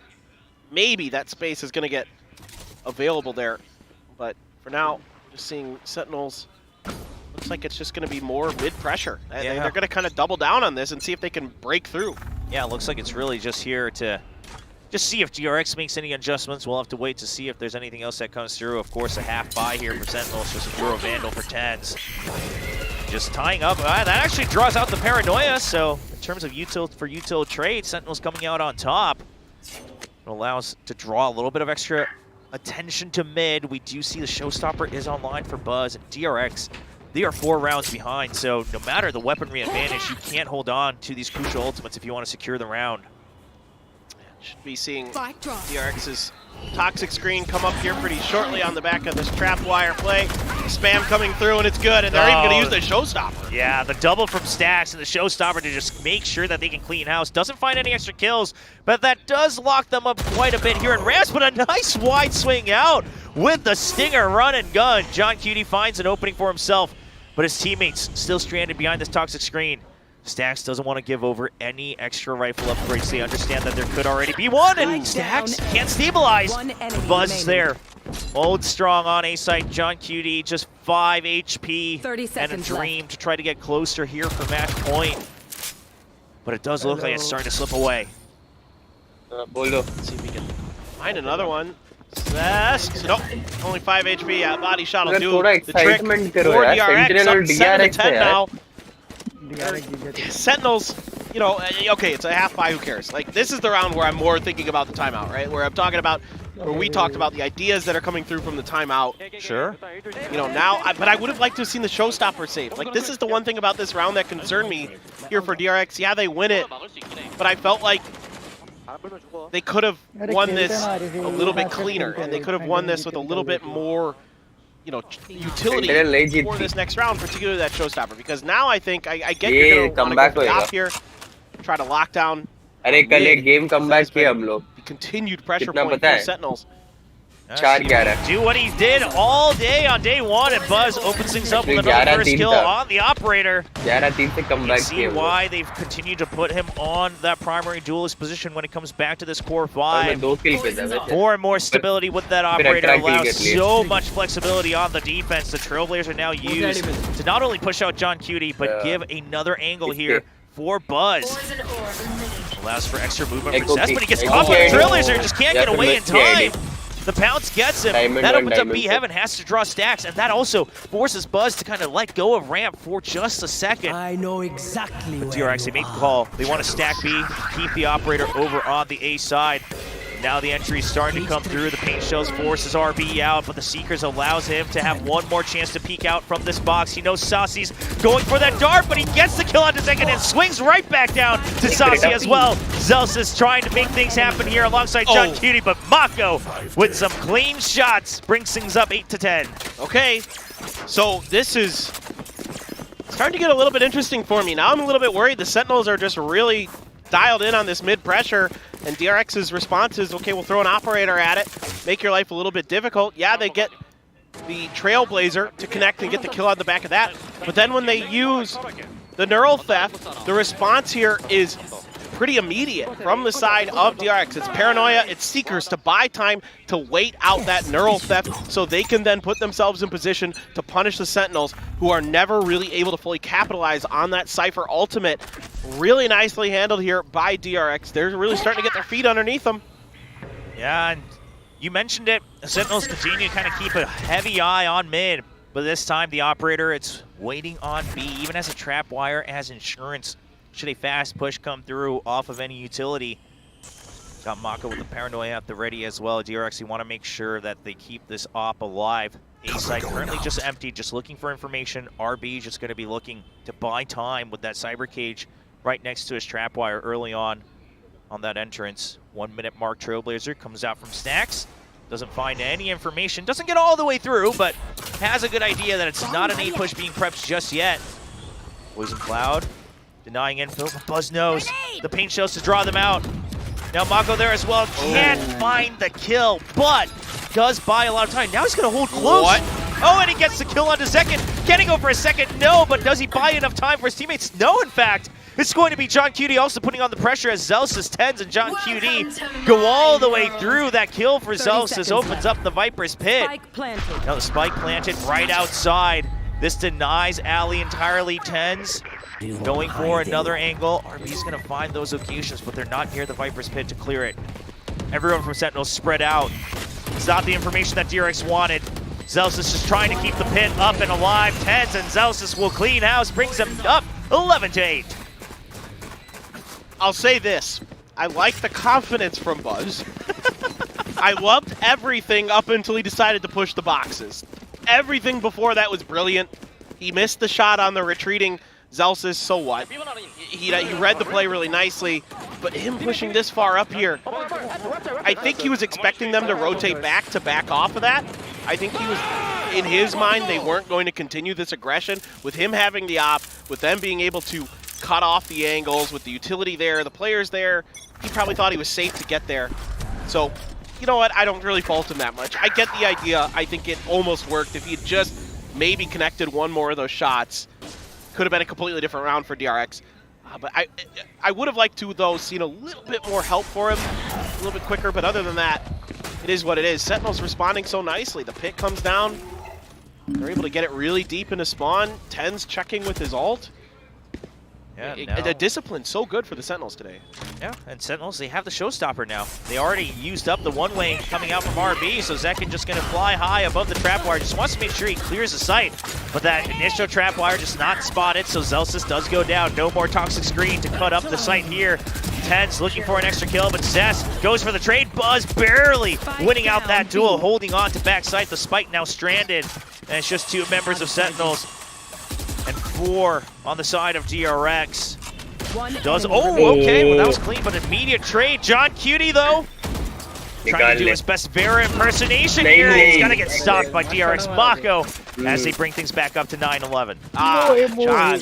that space is going to get available there. But for now, just seeing Sentinels, looks like it's just going to be more mid-pressure. Yeah. They're going to kind of double down on this and see if they can break through. Yeah, it looks like it's really just here to just see if DRX makes any adjustments. We'll have to wait to see if there's anything else that comes through. Of course, a half buy here for Sentinels, just a Euro Vandal for Tens. Just tying up. That actually draws out the paranoia, so in terms of util trade, Sentinels coming out on top. It allows to draw a little bit of extra attention to mid. We do see the showstopper is online for Buzz, and DRX, they are 4 rounds behind, so no matter the weaponry advantage, you can't hold on to these crucial ultimates if you want to secure the round. Should be seeing DRX's toxic screen come up here pretty shortly on the back of this trap wire play. spam coming through, and it's good, and they're even going to use the showstopper. Yeah, the double from Stacks and the showstopper to just make sure that they can clean house. Doesn't find any extra kills, but that does lock them up quite a bit here in Rams, but a nice wide swing out with the Stinger run and gun. John Cutie finds an opening for himself, but his teammates still stranded behind this toxic screen. Stacks doesn't want to give over any extra rifle upgrades. They understand that there could already be one, and Stacks can't stabilize. Buzz is there. Hold strong on A site. John Cutie just 5 HP and a dream to try to get closer here for match point. But it does look like it's starting to slip away. Let's see if we can find another one. Nope, only 5 HP. Yeah, body shot will do the trick for DRX. Up 7-10 now. Sentinels, you know, okay, it's a half buy, who cares? Like, this is the round where I'm more thinking about the timeout, right? Where I'm talking about, where we talked about the ideas that are coming through from the timeout. Sure. You know, now, but I would have liked to have seen the showstopper save. Like, this is the one thing about this round that concerned me here for DRX. Yeah, they win it, but I felt like they could have won this a little bit cleaner, and they could have won this with a little bit more, you know, utility for this next round, particularly that showstopper. Because now I think I get you're going to want to go off here, try to lock down. The continued pressure point for Sentinels. Do what he did all day on day one, and Buzz opens things up with another first kill on the operator. You can see why they've continued to put him on that primary duelist position when it comes back to this core 5. More and more stability with that operator allows so much flexibility on the defense. The Trailblazer now used to not only push out John Cutie, but give another angle here for Buzz. Allows for extra movement for Zest, but he gets caught by the Trailblazer and just can't get away in time. The pounce gets him. That opens up B Heaven, has to draw Stacks, and that also forces Buzz to kind of let go of ramp for just a second. I know exactly But DRX, they make the call. They want to stack B, keep the operator over on the A side. Now the entry is starting to come through. The paint shells forces RB out, but the Seekers allows him to have one more chance to peek out from this box. He knows Saucy's going for that dart, but he gets the kill on the second and swings right back down to Saucy as well. Zels is trying to make things happen here alongside John Cutie, but Mako with some clean shots brings things up 8-10. Okay, so this is starting to get a little bit interesting for me. Now I'm a little bit worried. The Sentinels are just really dialed in on this mid pressure, and DRX's response is, okay, we'll throw an operator at it, make your life a little bit difficult. Yeah, they get the Trailblazer to connect and get the kill on the back of that, but then when they use the Neural Theft, the response here is pretty immediate from the side of DRX. It's Paranoia, it's Seekers to buy time to wait out that Neural Theft so they can then put themselves in position to punish the Sentinels, who are never really able to fully capitalize on that Cypher ultimate. Really nicely handled here by DRX. They're really starting to get their feet underneath them. Yeah, and you mentioned it. The Sentinels continue to kind of keep a heavy eye on mid, but this time the operator, it's waiting on B, even as a trap wire, as insurance. Should a fast push come through off of any utility. Got Mako with the Paranoia at the ready as well. DRX, you want to make sure that they keep this op alive. A site currently just empty, just looking for information. RB just going to be looking to buy time with that cyber cage right next to his trap wire early on that entrance. 1 minute mark. Trailblazer comes out from Stacks. Doesn't find any information. Doesn't get all the way through, but has a good idea that it's not an A push being prepped just yet. Poison Cloud denying infill, but Buzz knows the paint shells to draw them out. Now Mako there as well, can't find the kill, but does buy a lot of time. Now he's gonna hold close. What? Oh, and he gets the kill onto second. Can he go for a second? No, but does he buy enough time for his teammates? No, in fact. It's going to be John Cutie also putting on the pressure as Zelsis 10s and John Cutie go all the way through. That kill for Zelsis opens up the Viper's pit. Now the spike planted right outside. This denies Ali entirely. 10s going for another angle. RB's going to find those occasions, but they're not near the Viper's pit to clear it. Everyone from Sentinels spread out. It's not the information that DRX wanted. Zelsis is trying to keep the pit up and alive. 10s and Zelsis will clean house, brings them up 11-8. I'll say this. I like the confidence from Buzz. I loved everything up until he decided to push the boxes. Everything before that was brilliant. He missed the shot on the retreating Zelsis, so what? He read the play really nicely, but him pushing this far up here, I think he was expecting them to rotate back to back off of that. I think he was in his mind, they weren't going to continue this aggression. With him having the op, with them being able to cut off the angles, with the utility there, the players there, he probably thought he was safe to get there. So, you know what? I don't really fault him that much. I get the idea. I think it almost worked. If he had just maybe connected one more of those shots, could have been a completely different round for DRX. But I would have liked to, though, seen a little bit more help for him, a little bit quicker. But other than that, it is what it is. Sentinels responding so nicely. The pick comes down. They're able to get it really deep into spawn. Ten's checking with his ult. Yeah, the discipline so good for the Sentinels today. Yeah, and Sentinels, they have the showstopper now. They already used up the one-way coming out from RB, so Zekin just going to fly high above the trap wire. Just wants to make sure he clears the site. But that initial trap wire just not spotted, so Zelsis does go down. No more toxic screen to cut up the site here. Ten's looking for an extra kill, but Zest goes for the trade. Buzz barely winning out that duel, holding on to backside. The Spike now stranded, and it's just 2 members of Sentinels. And 4 on the side of DRX. Okay, well that was clean, but immediate trade. John Cutie though, trying to do his best Vera impersonation here. He's gonna get stopped by DRX Mako as they bring things back up to 9-11. John,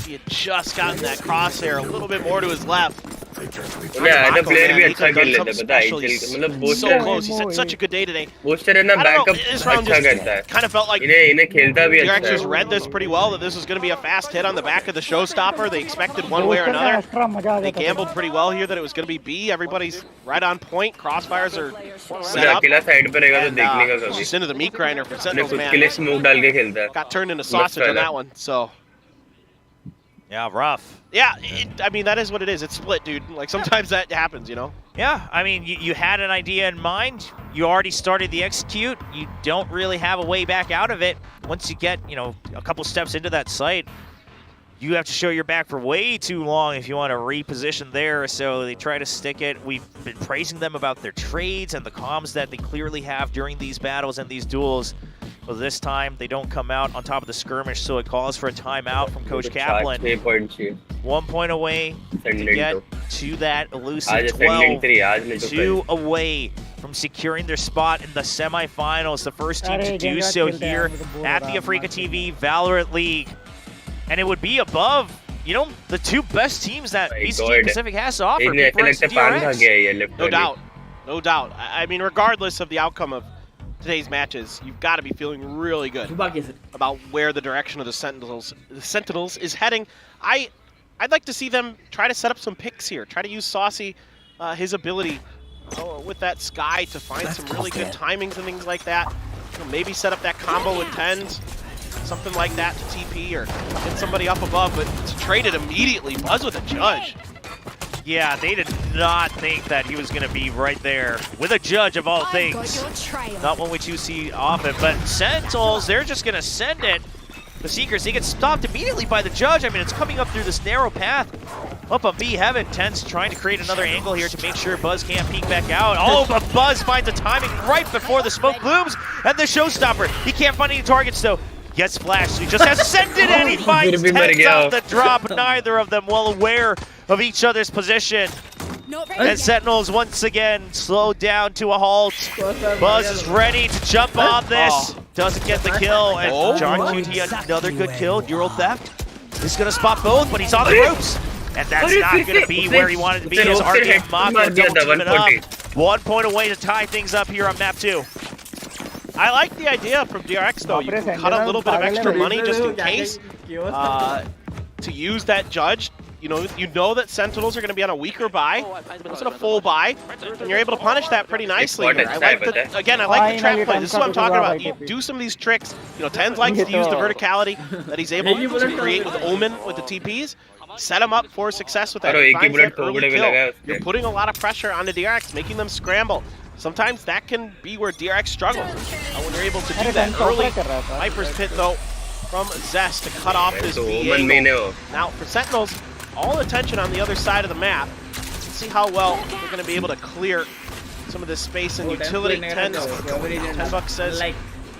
he had just gotten that crosshair a little bit more to his left. Yeah, the player भी अच्छा खेल लेता है, पता है? मतलब booster so close. He's had such a good day today. Booster है ना, backup अच्छा करता है. Kind of felt like इन्हें खेलता भी अच्छा DRX just read this pretty well, that this was going to be a fast hit on the back of the showstopper. They expected one way or another. They gambled pretty well here that it was going to be B. Everybody's right on point. Crossfires are set up. अकेला side पे रहेगा तो देखने का कभी. Just into the meat grinder for Sentinels, man. के लिए smoke डाल के खेलता है. Got turned into sausage on that one, so. Yeah, rough. Yeah, I mean, that is what it is. It's split, dude. Like, sometimes that happens, you know? Yeah, I mean, you had an idea in mind. You already started the execute. You don't really have a way back out of it. Once you get, you know, a couple steps into that site, you have to show your back for way too long if you want to reposition there. So they try to stick it. We've been praising them about their trades and the comms that they clearly have during these battles and these duels. Well, this time they don't come out on top of the skirmish, so it calls for a timeout from Coach Kaplan. 1 point away to get to that elusive 12. 2 away from securing their spot in the semifinals. The first team to do so here at the Africa TV Valorant League. And it would be above, you know, the 2 best teams that VCT Pacific has to offer. DRX. No doubt. No doubt. I mean, regardless of the outcome of today's matches, you've got to be feeling really good about where the direction of the Sentinels is heading. I'd like to see them try to set up some picks here. Try to use Saucy, his ability with that Sky to find some really good timings and things like that. You know, maybe set up that combo with Tens, something like that to TP or get somebody up above, but to trade it immediately. Buzz with a judge. Yeah, they did not think that he was going to be right there with a judge of all things. Not one which you see often, but Sentinels, they're just going to send it. The Seekers, they get stopped immediately by the judge. I mean, it's coming up through this narrow path. Up on B Heaven, Ten's trying to create another angle here to make sure Buzz can't peek back out. Oh, but Buzz finds the timing right before the smoke blooms, and the showstopper. He can't find any targets, though. Gets flashed, he just has to send it, and he finds Ten's out the drop. Neither of them well aware of each other's position. And Sentinels once again slowed down to a halt. Buzz is ready to jump on this. Doesn't get the kill, and John QT another good kill. Euro theft. He's gonna spot both, but he's on the ropes. And that's not gonna be where he wanted to be as RB Mako don't keep it up. 1 point away to tie things up here on map 2. I like the idea from DRX though. You can cut a little bit of extra money just in case to use that judge. You know that Sentinels are going to be on a weaker buy. It's a full buy, and you're able to punish that pretty nicely. I like the trap play. This is what I'm talking about. You do some of these tricks. You know, Tens likes to use the verticality that he's able to create with Omen with the TPs. Set him up for success with that. Early kill. You're putting a lot of pressure on the DRX, making them scramble. Sometimes that can be where DRX struggles when you're able to do that early. Viper's Pit, though, from Zest to cut off this B angle. Now, for Sentinels, all attention on the other side of the map. Let's see how well they're going to be able to clear some of this space and utility. Tenbuck says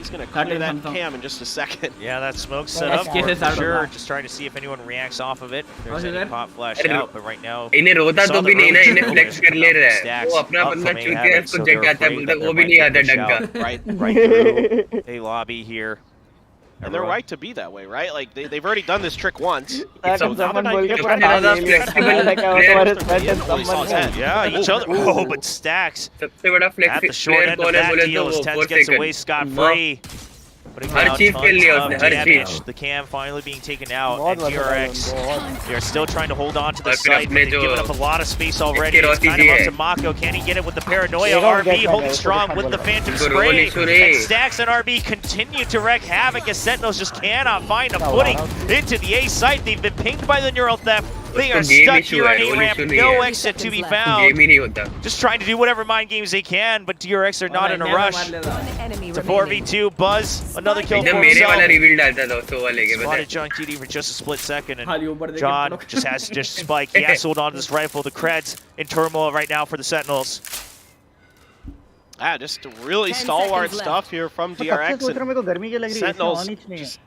He's going to clear that cam in just a second. Yeah, that smoke set up for sure. Just trying to see if anyone reacts off of it. If there's any pop flash out, but right now... इन्हें रोता तो भी नहीं ना, इन्हें flex कर ले रहा है. वो अपना बंदा चुन के इसको जग जाता है, बोलता है वो भी नहीं आता ढंग का. Right through a lobby here. And they're right to be that way, right? Like, they've already done this trick once. Yeah, each other. Oh, but Stacks सबसे बड़ा at the flex short player end of कौन है that बोले deal तो as वो 4 Tens gets away second. scot-free. Putting हर down चीज खेल लिया tons उसने, of हर damage. चीज. The cam finally being taken out, and DRX, they're still trying to hold on to the site, but they've given up a lot of space already. It's kind of up to Mako. Can he get it with the paranoia? RB holding strong with the Phantom Spray. And Stacks and RB continue to wreak havoc as Sentinels just cannot find a footing into the A site. They've been pinged by the neural theft. They are stuck here on A ramp, no exit to be found. Just trying to do whatever mind games they can, but DRX are not in a rush. It's a 4v2. Buzz, another kill for himself. Spotted John QD for just a split second, and John just has to spike. He has to hold on to this rifle. The Creds in turmoil right now for the Sentinels. Ah, just really stalwart stuff here from DRX. And Sentinels just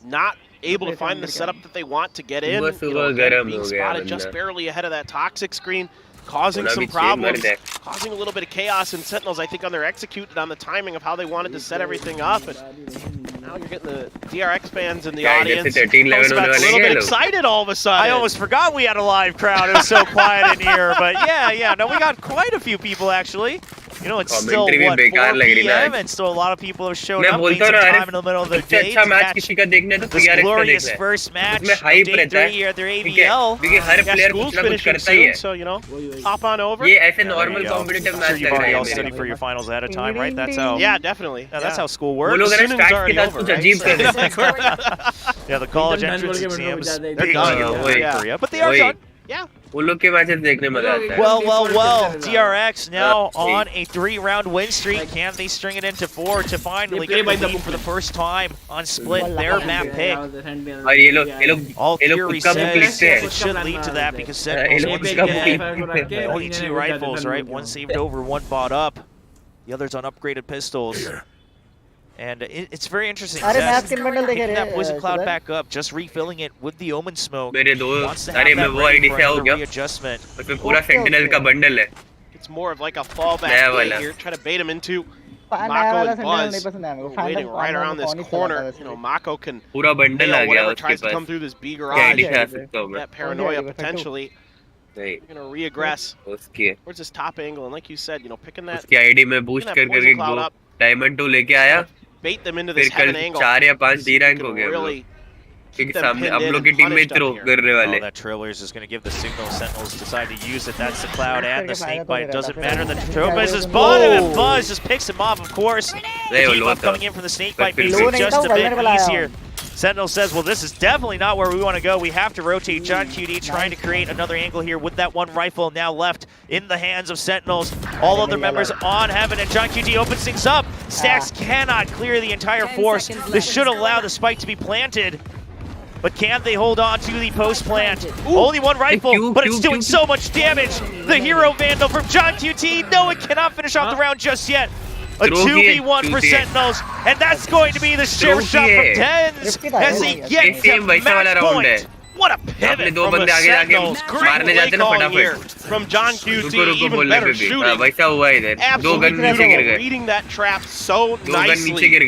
not able to find the setup that they want to get in. Being spotted just barely ahead of that toxic screen, causing some problems, causing a little bit of chaos in Sentinels, I think, on their executed on the timing of how they wanted to set everything up. And now you're getting the DRX fans in the audience. A little bit excited all of a sudden. I almost forgot we had a live crowd. It was so quiet in here. But yeah, no, we got quite a few people actually. You know, it's still, what, 4 PM, and still a lot of people have showed up, made some time in the middle of the day to catch this glorious first match of day 3 here at their AVL. Yeah, school's finishing soon, so, you know, hop on over. I'm sure you've already all studied for your finals ahead of time, right? That's how. Yeah, definitely. Yeah, that's how school works. Students already over, right? Yeah, the college entrance exams, they're done. Yeah, but they are done. Yeah. Well, DRX now on a 3-round win streak. Can they string it into 4 to finally get the lead for the first time on Split, their map pick? All theory says it should lead to that because Sentinels only 2 rifles, right? One saved over, one bought up. The other's on upgraded pistols. And it's very interesting. Picking that Poison Cloud back up, just refilling it with the Omen Smoke. Wants to have that ready for another readjustment. It's more of like a fallback play here. Try to bait him into Mako and Buzz. Waiting right around this corner. You know, Mako can whatever tries to come through this B garage. That paranoia potentially. You're gonna re-aggress towards this top angle, and like you said, you know, picking that Poison Cloud up. Diamond 2 लेके आया, bait them into this heaven angle. 4 या 5 D rank हो गए really क्योंकि सामने हम लोग की टीम में थ्रो करने वाले. That Trailers is going to give the signal. Sentinels decide to use it. That's the Cloud and the Snake Bite. Doesn't matter. The Trailblazers is bottom, and Buzz just picks him off, of course. The debuff coming in from the Snake Bite makes it just a bit easier. Sentinel says, well, this is definitely not where we want to go. We have to rotate. John QD trying to create another angle here with that one rifle now left in the hands of Sentinels. All other members on Heaven, and John QD opens things up. Stacks cannot clear the entire force. This should allow the spike to be planted. But can they hold on to the post plant? Only one rifle, but it's doing so much damage. The Hero Vandal from John QT. No, it cannot finish off the round just yet. A 2v1 for Sentinels, and that's going to be the share shot from Tens as they get to match point. What a pivot from the Sentinels. Great play calling here from John QT, even better shooting. Absolutely beautiful, reading that trap so nicely.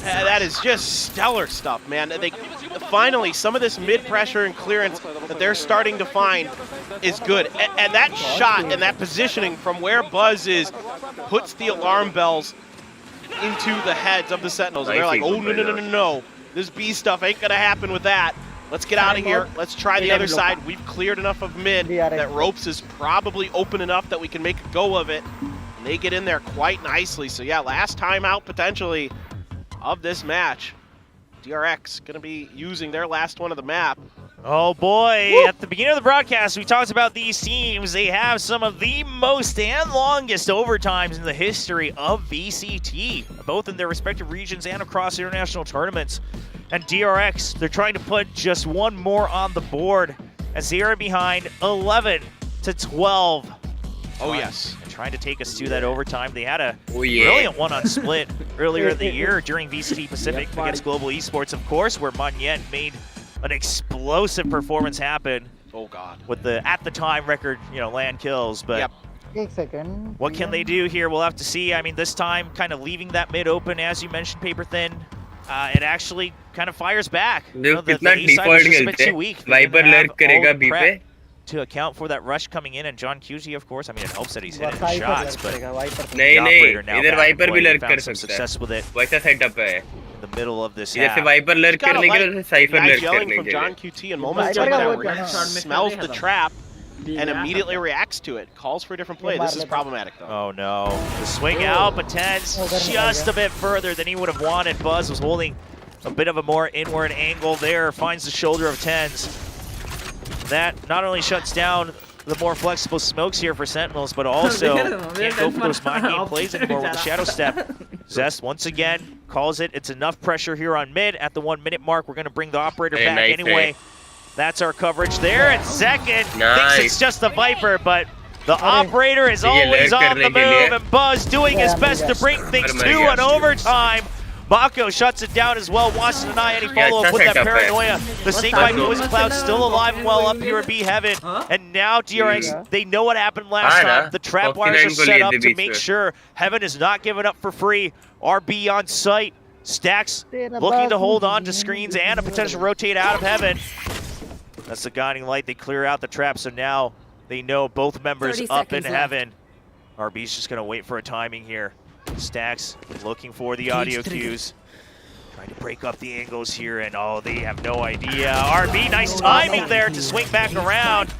That is just stellar stuff, man. Finally, some of this mid-pressure and clearance that they're starting to find is good. And that shot and that positioning from where Buzz is puts the alarm bells into the heads of the Sentinels. And they're like, oh, no. This B stuff ain't going to happen with that. Let's get out of here. Let's try the other side. We've cleared enough of mid that Ropes is probably open enough that we can make a go of it. And they get in there quite nicely. So yeah, last time out potentially of this match. DRX going to be using their last one of the map. Oh boy, woo! At the beginning of the broadcast, we talked about these teams. They have some of the most and longest overtimes in the history of VCT, both in their respective regions and across international tournaments. And DRX, they're trying to put just one more on the board as they are behind 11-12. Oh yes. trying to take us to that overtime. They had a brilliant one on split earlier in the year during VCT Pacific against Global Esports, of course, where Manyen made an explosive performance happen. Oh God! With the at the time record, land kills, but. What can they do here? We'll have to see. I mean, this time, kind of leaving that mid open, as you mentioned, Paper Thin. It actually kind of fires back. The A side was just a bit too weak. Viper lurk karega B pe. To account for that rush coming in, and John QG, of course. I mean, it helps that he's hitting shots, but the operator now found some success with it. Setup hai. In the middle of this half. Viper lurk karne ke liye Cypher lurk karne from John QT and moments like that where he smells the trap and immediately reacts to it. Calls for a different play. This is problematic, though. Oh, no. The swing out, but Tens just a bit further than he would have wanted. Buzz was holding a bit of a more inward angle there. Finds the shoulder of Tens. That not only shuts down the more flexible smokes here for Sentinels, but also can't go for those mind game plays anymore with the Shadow Step. Zest, once again, calls it. It's enough pressure here on mid. At the 1 minute mark, we're going to bring the operator back anyway. That's our coverage there, and second thinks it's just the Viper, but the operator is always on the move, and Buzz doing his best to bring things to an overtime. Mako shuts it down as well, wants to deny any follow-up with that paranoia. The Snakebite Noise Cloud still alive and well up here in B Heaven, and now DRX, they know what happened last time. The trap wires are set up to make sure Heaven is not given up for free. RB on site, Stacks looking to hold on to screens and a potential rotate out of Heaven. That's the guiding light. They clear out the trap, so now they know both members up in Heaven. RB's just going to wait for a timing here. Stacks looking for the audio cues. Trying to break up the angles here, and they have no idea. RB, nice timing there to swing back around.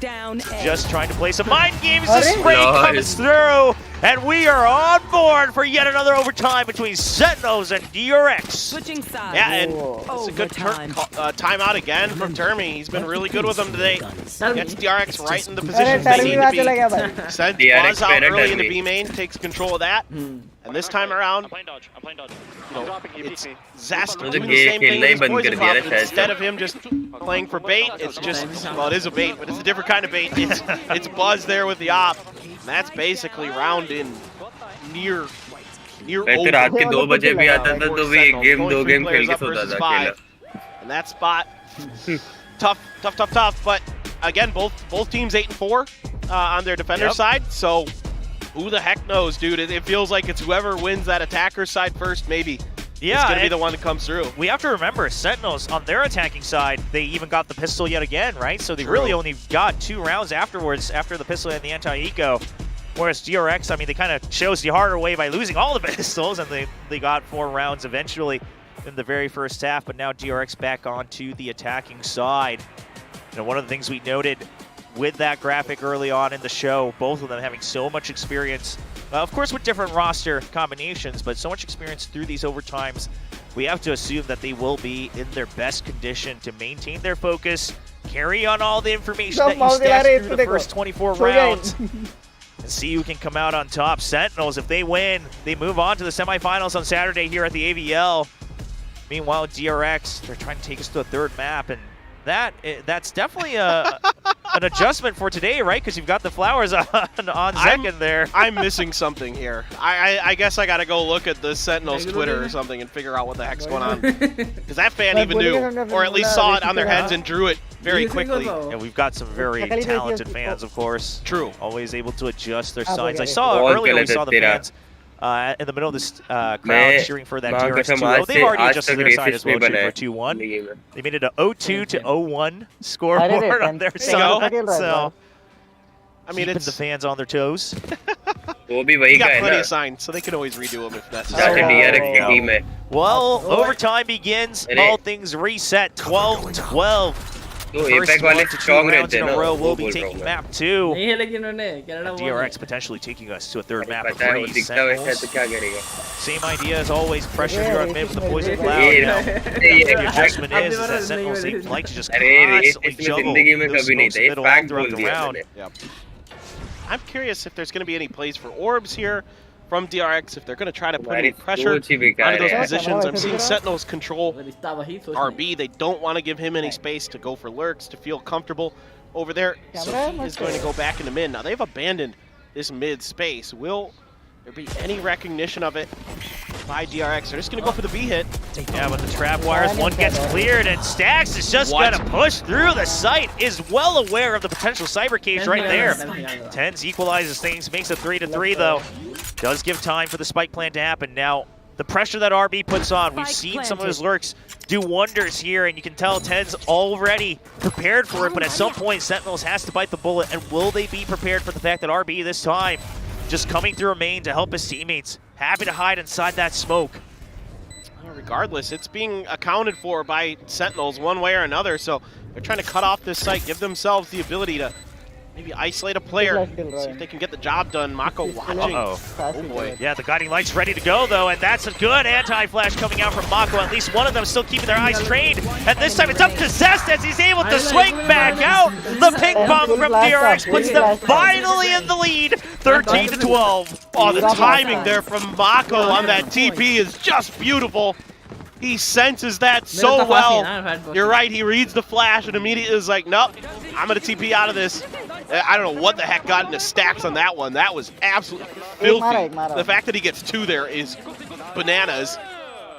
Just trying to play some mind games. The spray comes through, and we are on board for yet another overtime between Sentinels and DRX. Switching sides. Yeah, and it's a good timeout again from Termi. He's been really good with them today. Gets DRX right in the positions they need to be. Sent Buzz out early into B main, takes control of that. And this time around, it's Zast doing the same thing as Poison Pop. Instead of him just playing for bait, it's just, well, it is a bait, but it's a different kind of bait. It's Buzz there with the op. And that's basically round in near over. रात के 2 बजे भी आता था तो भी एक game 2 game खेल के सोता था अकेला. And that spot, tough. But again, both teams 8-4 on their defender side. So who the heck knows, dude? It feels like it's whoever wins that attacker side first, maybe. Yeah, it's going to be the one that comes through. We have to remember, Sentinels, on their attacking side, they even got the pistol yet again, right? So they really only got 2 rounds afterwards, after the pistol and the anti-eco. Whereas DRX, I mean, they kind of chose the harder way by losing all the pistols, and they got 4 rounds eventually in the very first half. But now DRX back onto the attacking side. One of the things we noted with that graphic early on in the show, both of them having so much experience, of course with different roster combinations, but so much experience through these overtimes, we have to assume that they will be in their best condition to maintain their focus, carry on all the information that you stashed through the first 24 rounds, and see who can come out on top. Sentinels, if they win, they move on to the semifinals on Saturday here at the AVL. Meanwhile, DRX, they're trying to take us to a 3rd map, and that's definitely an adjustment for today, right? Because you've got the flowers on second there. I'm missing something here. I guess I got to go look at the Sentinels Twitter or something and figure out what the heck's going on. Because that fan even knew, or at least saw it on their heads and drew it very quickly. And we've got some very talented fans, of course. True. Always able to adjust their sides. I saw earlier, we saw the fans in the middle of this crowd cheering for that DRX 2-0. They've already adjusted their side as well, for 2-1. They made it a 0-2 to 0-1 scoreboard on their side. So, I mean, it's the fans on their toes. We got plenty of signs, so they can always redo them if necessary. Well, overtime begins. All things reset. 12-12. First one to 2 rounds in a row, we'll be taking map 2. DRX potentially taking us to a 3rd map of 3. Same idea as always, pressure here on mid with the Poison Cloud. The adjustment is that Sentinels, they like to just constantly juggle those smokes middle all throughout the round. I'm curious if there's going to be any plays for orbs here from DRX, if they're going to try to put any pressure onto those positions. I'm seeing Sentinels control RB. They don't want to give him any space to go for lurks, to feel comfortable over there. So he is going to go back into mid. Now, they've abandoned this mid space. Will there be any recognition of it by DRX? They're just going to go for the B hit. Yeah, but the trap wires, one gets cleared, and Stax is just going to push through the site, is well aware of the potential cyber cage right there. Tens equalizes things, makes it 3-3 though. Does give time for the spike plan to happen. Now, the pressure that RB puts on, we've seen some of his lurks do wonders here, and you can tell Tens already prepared for it, but at some point, Sentinels has to bite the bullet, and will they be prepared for the fact that RB this time just coming through a main to help his teammates, happy to hide inside that smoke? Regardless, it's being accounted for by Sentinels one way or another, so they're trying to cut off this site, give themselves the ability to maybe isolate a player, see if they can get the job done. Mako watching. Oh boy. Yeah, the guiding light's ready to go though, and that's a good anti-flash coming out from Mako. At least one of them still keeping their eyes trained. And this time it's up to Zest as he's able to swing back out. The ping pong from DRX puts them finally in the lead, 13-12. Oh, the timing there from Mako on that TP is just beautiful. He senses that so well. You're right, he reads the flash and immediately is like, nope, I'm going to TP out of this. I don't know what the heck got into stacks on that one. That was absolutely filthy. The fact that he gets 2 there is bananas.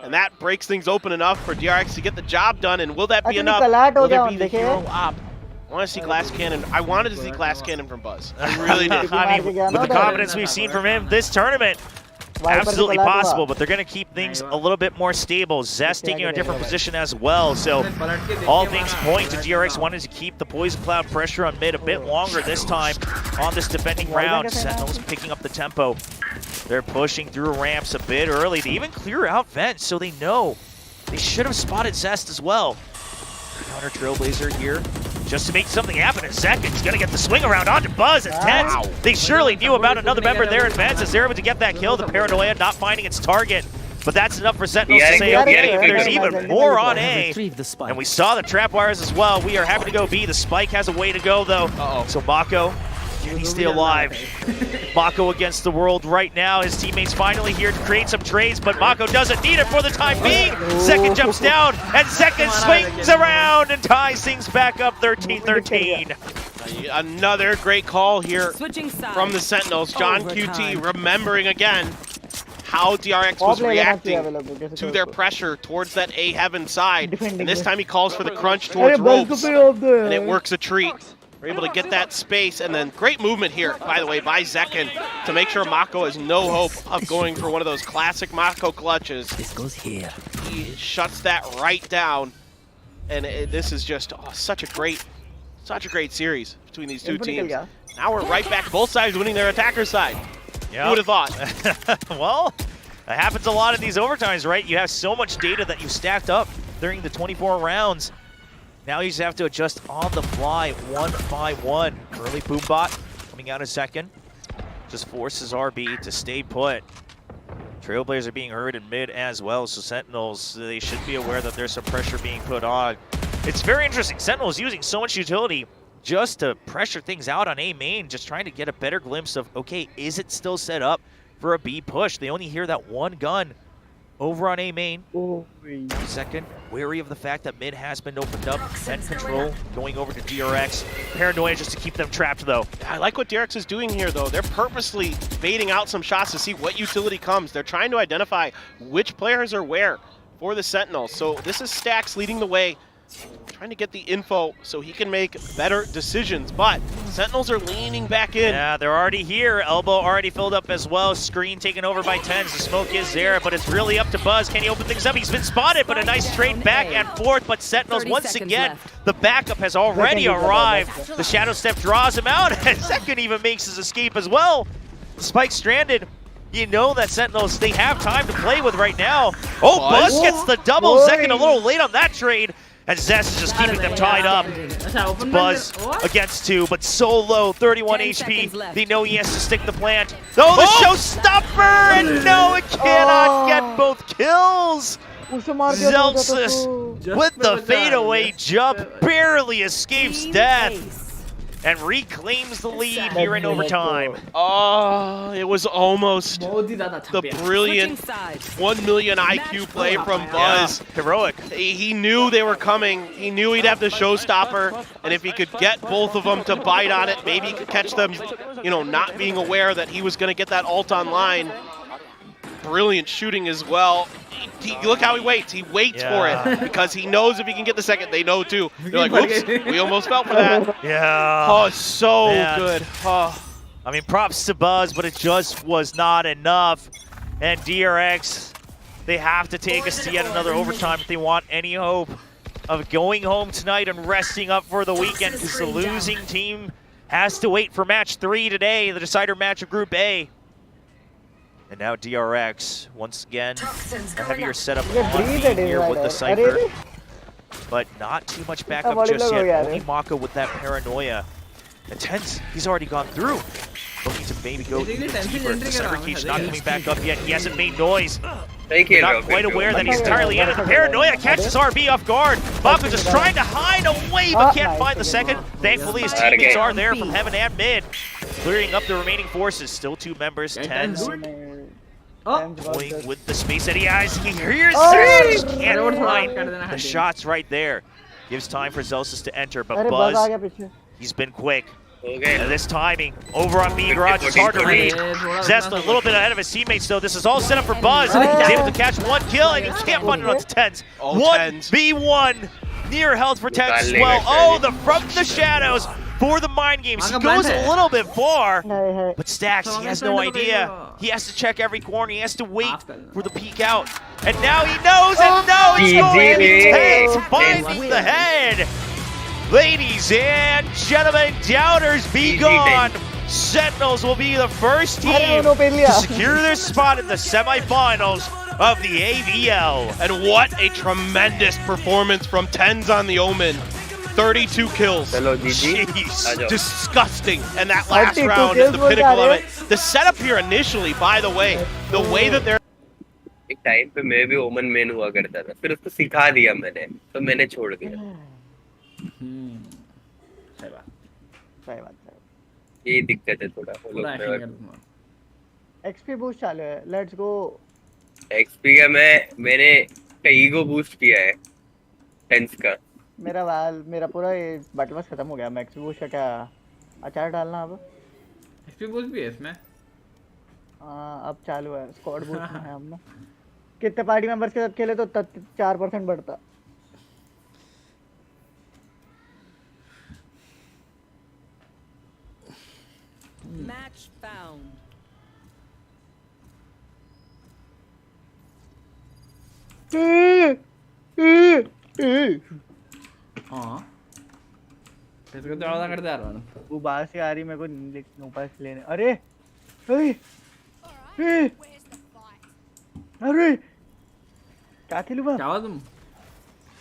And that breaks things open enough for DRX to get the job done. And will that be enough? Will there be the hero op? I want to see glass cannon. I wanted to see glass cannon from Buzz. I really did. I mean, with the confidence we've seen from him this tournament, absolutely possible, but they're going to keep things a little bit more stable. Zest taking a different position as well, so all things point to DRX wanting to keep the Poison Cloud pressure on mid a bit longer this time on this defending round. Sentinels picking up the tempo. They're pushing through ramps a bit early. They even clear out vents, so they know they should have spotted Zest as well. Counter Trailblazer here, just to make something happen. He's gonna get the swing around onto Buzz and Tens. They surely knew about another member there in Vents as they're able to get that kill. The Paranoia not finding its target, but that's enough for Sentinels to say, okay, there's even more on A. And we saw the trap wires as well. We are happy to go B. The spike has a way to go though. So Mako, can he stay alive? Mako against the world right now. His teammates finally here to create some trades, but Mako doesn't need it for the time being. Second jumps down, and Second swings around and ties things back up 13-13. Another great call here from the Sentinels. John QT remembering again how DRX was reacting to their pressure towards that A heaven side. And this time he calls for the crunch towards ropes, and it works a treat. We're able to get that space, and then great movement here, by the way, by Zekin to make sure Mako has no hope of going for one of those classic Mako clutches. This goes here. He shuts that right down, and this is just such a great series between these two teams. Now we're right back, both sides winning their attacker side. Yep. Who would have thought? Well, that happens a lot in these overtimes, right? You have so much data that you've stacked up during the 24 rounds. Now you just have to adjust on the fly, 1 by 1. Early Boombot coming out in second. Just forces RB to stay put. Trailblazers being heard in mid as well, so Sentinels, they should be aware that there's some pressure being put on. It's very interesting. Sentinels using so much utility just to pressure things out on A main, just trying to get a better glimpse of, okay, is it still set up for a B push? They only hear that one gun over on A main. Second, wary of the fact that mid has been opened up. Vent control going over to DRX. Paranoia just to keep them trapped though. I like what DRX is doing here though. They're purposely baiting out some shots to see what utility comes. They're trying to identify which players are where for the Sentinels. So this is Stax leading the way, trying to get the info so he can make better decisions, but Sentinels are leaning back in. Yeah, they're already here. Elbow already filled up as well. Screen taken over by Tens. The smoke is there, but it's really up to Buzz. Can he open things up? He's been spotted, but a nice trade back and forth, but Sentinels, once again, the backup has already arrived. The Shadow Step draws him out, and Second even makes his escape as well. Spike stranded. You know that Sentinels, they have time to play with right now. Oh, Buzz gets the double. Second a little late on that trade. And Zest is just keeping them tied up. Buzz against 2, but so low, 31 HP. They know he has to stick the plant. Oh, the showstopper! And no, it cannot get both kills. Zeltsis with the fadeaway jump barely escapes death and reclaims the lead here in overtime. Oh, it was almost the brilliant 1 million IQ play from Buzz. Yeah, heroic. He knew they were coming. He knew he'd have the showstopper, and if he could get both of them to bite on it, maybe he could catch them, you know, not being aware that he was going to get that ult online. Brilliant shooting as well. Look how he waits. He waits for it because he knows if he can get the second, they know too. They're like, oops, we almost fell for that. Yeah. Oh, so good. Oh. I mean, props to Buzz, but it just was not enough. And DRX, they have to take us to yet another overtime if they want any hope of going home tonight and resting up for the weekend, because the losing team has to wait for match 3 today, the decider match of Group A. And now DRX, once again, a heavier setup on B here with the Cypher. But not too much backup just yet. Only Mako with that paranoia. The Tens, he's already gone through. Looking to maybe go deeper. The Cypher Keith's not coming back up yet. He hasn't made noise. Not quite aware that he's entirely in it. The paranoia catches RB off guard. Mako just trying to hide away, but can't find the second. Thankfully, his teammates are there from heaven and mid, clearing up the remaining forces. Still 2 members. Tens toying with the space that he has. He hears it, just can't find the shots right there. Gives time for Zelsis to enter, but Buzz, he's been quick. And this timing over on B garage is hard to read. Zest a little bit ahead of his teammates though. This is all set up for Buzz. He's able to catch 1 kill and he can't find it onto Tens. 1v1 near health for Tens as well. Oh, from the shadows for the mind games. He goes a little bit far, but Stacks, he has no idea. He has to check every corner. He has to wait for the peek out. And now he knows, and no, it's going to be Tens finding the head. Ladies and gentlemen, doubters be gone. Sentinels will be the first team to secure their spot in the semifinals of the AVL. And what a tremendous performance from Tens on the Omen. 32 kills. Jeez, disgusting. And that last round is the pinnacle of it. The setup here initially, by the way that they're... एक time पे मैं भी ओमन main हुआ करता था, फिर उसको सिखा दिया मैंने, तो मैंने छोड़ दिया। सही बात है। ये दिक्कत है थोड़ा। XP बूस्ट चालू है, लेट्स गो। XP का मैंने ईगो बूस्ट किया है, टेंस का। मेरा पूरा बटन बस खत्म हो गया। मैं XP बूस्ट का क्या अचार डालना अब? XP बूस्ट भी है इसमें? अब चालू है, स्क्वाड बूस्ट में है हम ना। कितने पार्टी मेंबर्स के साथ खेले तो 4% बढ़ता। Match found. हाँ इसको तो आवाज़ करते आ रहा हूँ वो बाहर से आ रही मेरे को ऊपर से लेने अरे अरे क्या खेलूँ क्या हुआ तुम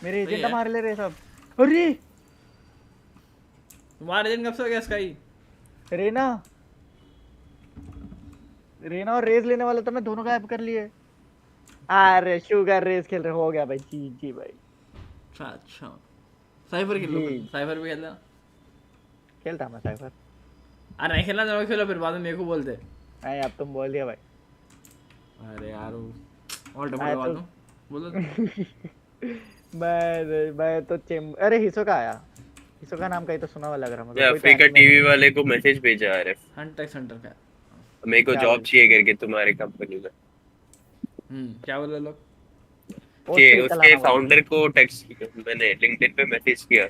मेरे एजेंट मार ले रहे सब अरे तुम्हारा एजेंट कब से हो गया इसका ही रेना और रेस लेने वाला था मैं दोनों गायब कर लिए अरे शुगर रेस खेल रहे हो गया भाई जी भाई अच्छा साइफर खेल लो साइफर भी खेलता मैं साइफर अरे नहीं खेलना जरूर खेलो फिर बाद में मेरे को बोलते नहीं अब तुम बोल दिया भाई अरे यार और डबल बात दो बोलो मैं तो अरे हिसो का आया हिसो का नाम कहीं तो सुना हुआ लग रहा मुझे अफ्रीका टीवी वाले को मैसेज भेजा है हंटर का मेरे को जॉब चाहिए करके तुम्हारे कंपनी में क्या बोले लोग कि उसके फाउंडर को टेक्स्ट किया मैंने लिंक्डइन पे मैसेज किया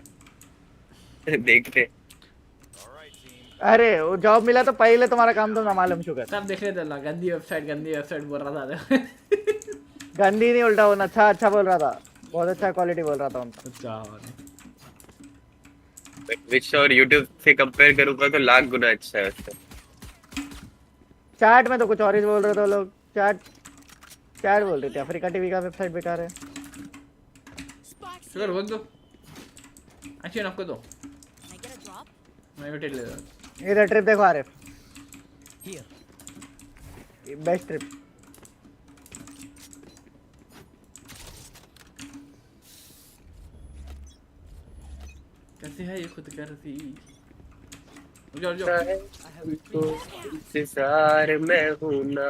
देखते अरे वो जॉब मिला तो पहले तुम्हारा काम तो ना मालूम शुगर सब देख रहे थे ना गंदी वेबसाइट बोल रहा था गंदी नहीं उल्टा बोलना अच्छा बोल रहा था बहुत अच्छा क्वालिटी बोल रहा था उनका अच्छा विच और YouTube से कंपेयर करूंगा तो लाख गुना अच्छा है उसका चैट में तो कुछ और ही बोल रहे थे लोग चैट बोल रहे थे अफ्रीका टीवी का वेबसाइट बेकार है शुगर बोल दो अच्छी आपको दो मैं टेक ले रहा इधर ट्रिप देखो आरिफ बेस्ट ट्रिप कैसे है ये खुद करती जाओ इंतजार में हूं ना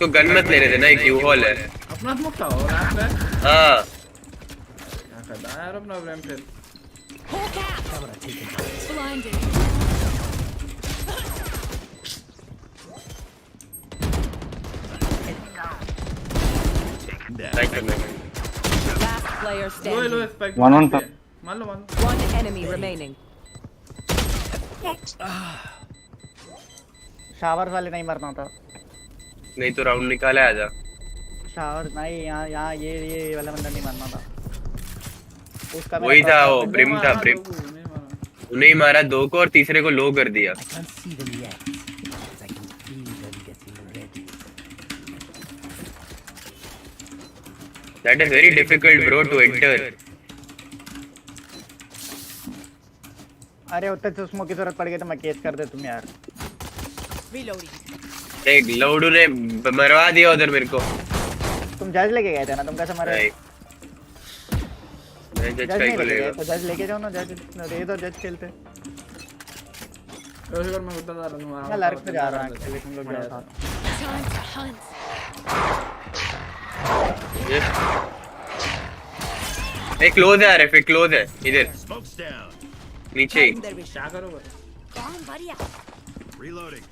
तो गन मत लेने देना, एक यू हॉल है। अपना स्मोक था और आप है हाँ क्या करता है यार अपना ब्रैम फिर Hawk out. Blinded. नाइस करना है। Last player low standing. Spike One on top. मान लो One enemy remaining. शावर वाले नहीं मरना था। नहीं तो राउंड निकाला आजा। शावर नहीं, यहाँ ये वाला बंदा नहीं मरना था। उसका वही था वो नहीं ब्रिम था मारा ब्रिम। लोगों, नहीं मारा उन्हें ही मारा 2 को और तीसरे को लो कर दिया। Can't see them yet, but I can feel them getting ready. That is very difficult bro to enter. अरे उतने से स्मोक की जरूरत पड़ गई तो मैं केस कर दे तुम यार। Reloading. एक लौडू ने मरवा दिया उधर मेरे को। तुम जज लेके गए थे ना, तुम कैसे मरे? नहीं मैं जज जज का नहीं ही लेके गए बोलेगा। तो जज लेके जाओ ना, जज दे दो, जज खेलते। रोज कर मैं बता रहा हूं मैं लड़क पे जा रहा हूं एक्चुअली, तुम लोग जाओ साथ। Time to hunt. ये एक क्लोज है यार, एक क्लोज है इधर Smoke's down. नीचे ही। क्या करो बस Bomb buddy out. Reloading.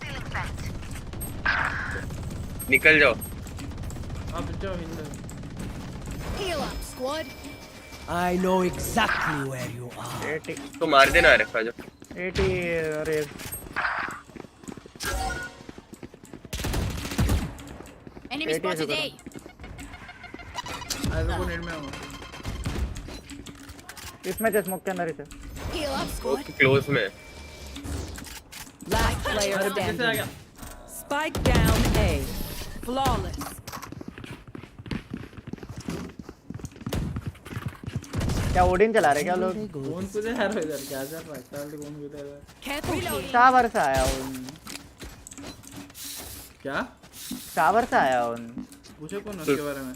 निकल जाओ। आप जाओ Hind Heal up, squad. I know exactly where you are. 80 तो मार देना अरे खा जाओ। 80 अरे Enemy spotted A. आज को नेट में हूं इसमें से स्मोक के अंदर ही से। Heal up, squad. Okay close में। Last player अरे पीछे से आ गया standing. Spike down A. Flawless. क्या ओडिन चला रहे क्या लोग? कौन कूदे यार इधर क्या चल रहा है साले कौन कूदे इधर Careful. Reloading. शावर से आया उन, क्या शावर से आया उन। पूछो कौन उसके बारे में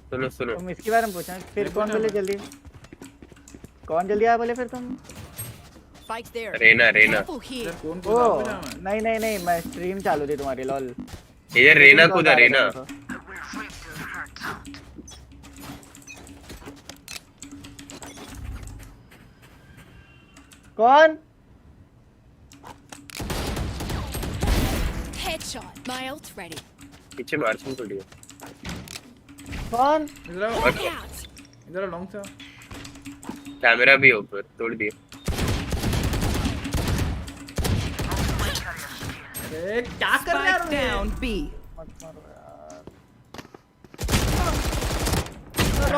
सुनो सुनो तुम इसके बारे में पूछा, फिर नहीं कौन पूछा बोले मैं। जल्दी? कौन जल्दी आया बोले फिर तुम? Spike's there. Raina Raina Careful here. इधर कौन ओ कूदा पूछा मैं नहीं, मैं स्ट्रीम चालू थी तुम्हारी लॉल। इधर रेना कूदा रेना। कौन? Headshot. My ult's ready. पीछे मार्चिंग पड़ी है। कौन? इधर आओ Hawk out. इधर लॉन्ग से आओ। कैमरा भी ऊपर तोड़ दिया। अरे क्या कर रहा है Spike down B.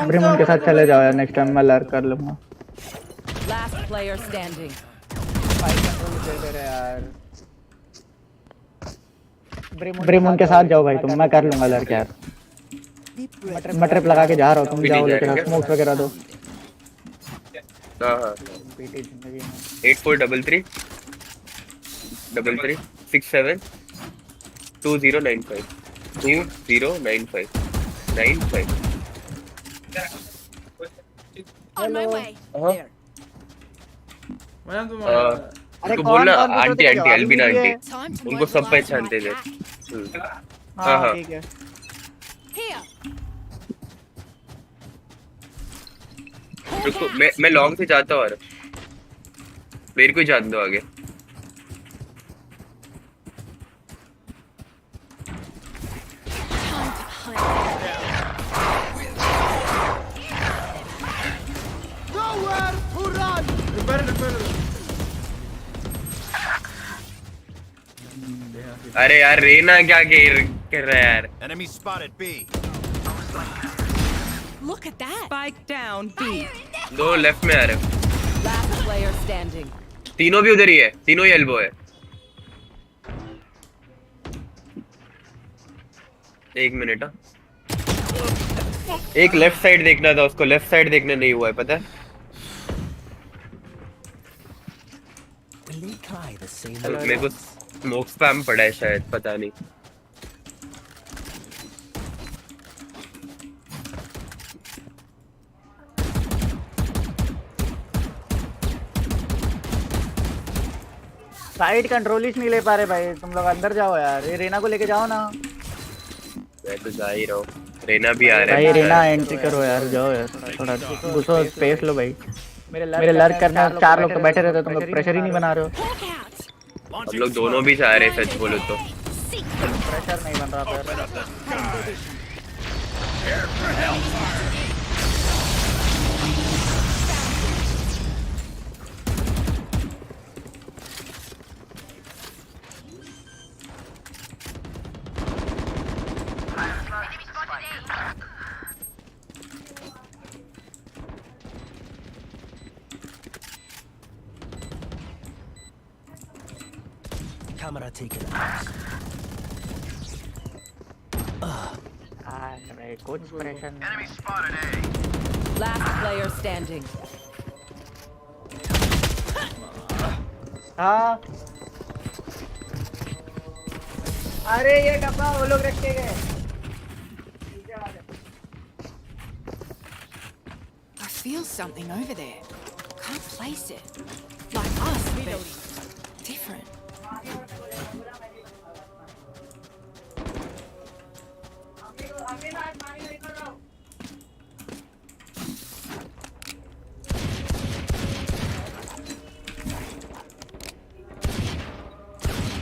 ब्रिमन के साथ चले जाओ यार, नेक्स्ट टाइम मैं लर्क कर लूंगा। Last player standing. दे रहे यार। ब्रिमन के साथ जाओ भाई तुम, मैं कर लूंगा लर्क यार। मैं ट्रिप लगा के जा रहा हूँ, तुम भी जाओ नहीं लेके जाएगा। स्मोक्स वगैरह दो। हाँ हाँ पीटी जिंदगी में 8433 33 67 2095 2095 95। On my way. हाँ मैं तुम अरे उसको कौन बोलना कौन पूछ आंटी रहे थे? आंटी अल्बिना अभी भी आंटी है। Time to उनको सब mobilize my पहचानते थे। pack. हाँ, हाँ। ठीक है। Here. रुको मैं लॉन्ग से जाता हूँ और मेरे को ही जान दो आगे। Time to hunt. रिपेयर अरे यार रेना क्या कर रहा है यार। Enemy spotted B. Look at that. Spike down B. दो लेफ्ट में आ रहे हैं। Last player standing. तीनों भी उधर ही है, तीनों ही एल्बो है। एक मिनट एक लेफ्ट साइड देखना था उसको, लेफ्ट साइड देखना नहीं हुआ है पता है। Will they try the same? मेरे को स्मोक स्पैम पड़ा है शायद, पता नहीं। साइड कंट्रोल ही नहीं ले पा रहे भाई, तुम लोग अंदर जाओ यार, ये रेना को लेके जाओ ना। मैं तो जा ही रहा हूँ। रेना भी आ रहा भाई है। रेना एंट्री करो यार, जाओ यार थोड़ा घुसो, स्पेस लो भाई। मेरे लर्क करने 4 लोग तो बैठे रहते, तुम लोग प्रेशर ही नहीं बना रहे हो। Hawk out. हम लोग दोनों भी जा रहे हैं सच बोलो तो। प्रेशर नहीं बन रहा फिर। Camera taken out. अरे कुछ प्रेशर नहीं। Last player standing. हाँ अरे ये डब्बा वो लोग रख के गए। I feel something over there. Can't place it. Like us, but different.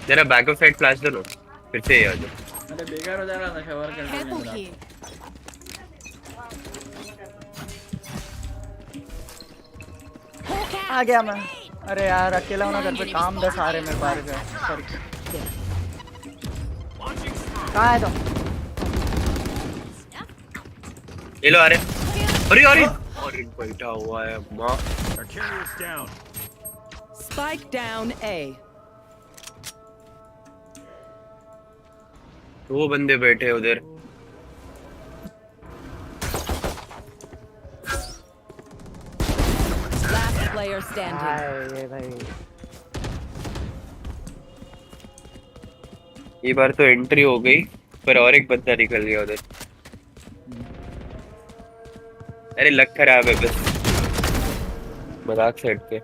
जरा बैक ऑफ साइड फ्लैश दो ना, फिर से ये आ जाओ। अरे बेकार हो जा रहा था शवर करने Careful में। here. Hawk out. आ गया मैं। अरे यार अकेला होना घर पे काम 10 आ रहे मेरे बाहर का। कहाँ है तुम? ये लो आ रहे। अरे अरे अरे बैठा हुआ है माँ। Spike down A. वो बंदे बैठे उधर। Last player standing. हाय ये भाई। ये बार तो एंट्री हो गई, पर और एक बंदा निकल गया उधर। अरे लक खराब है बस, मजाक से हट के।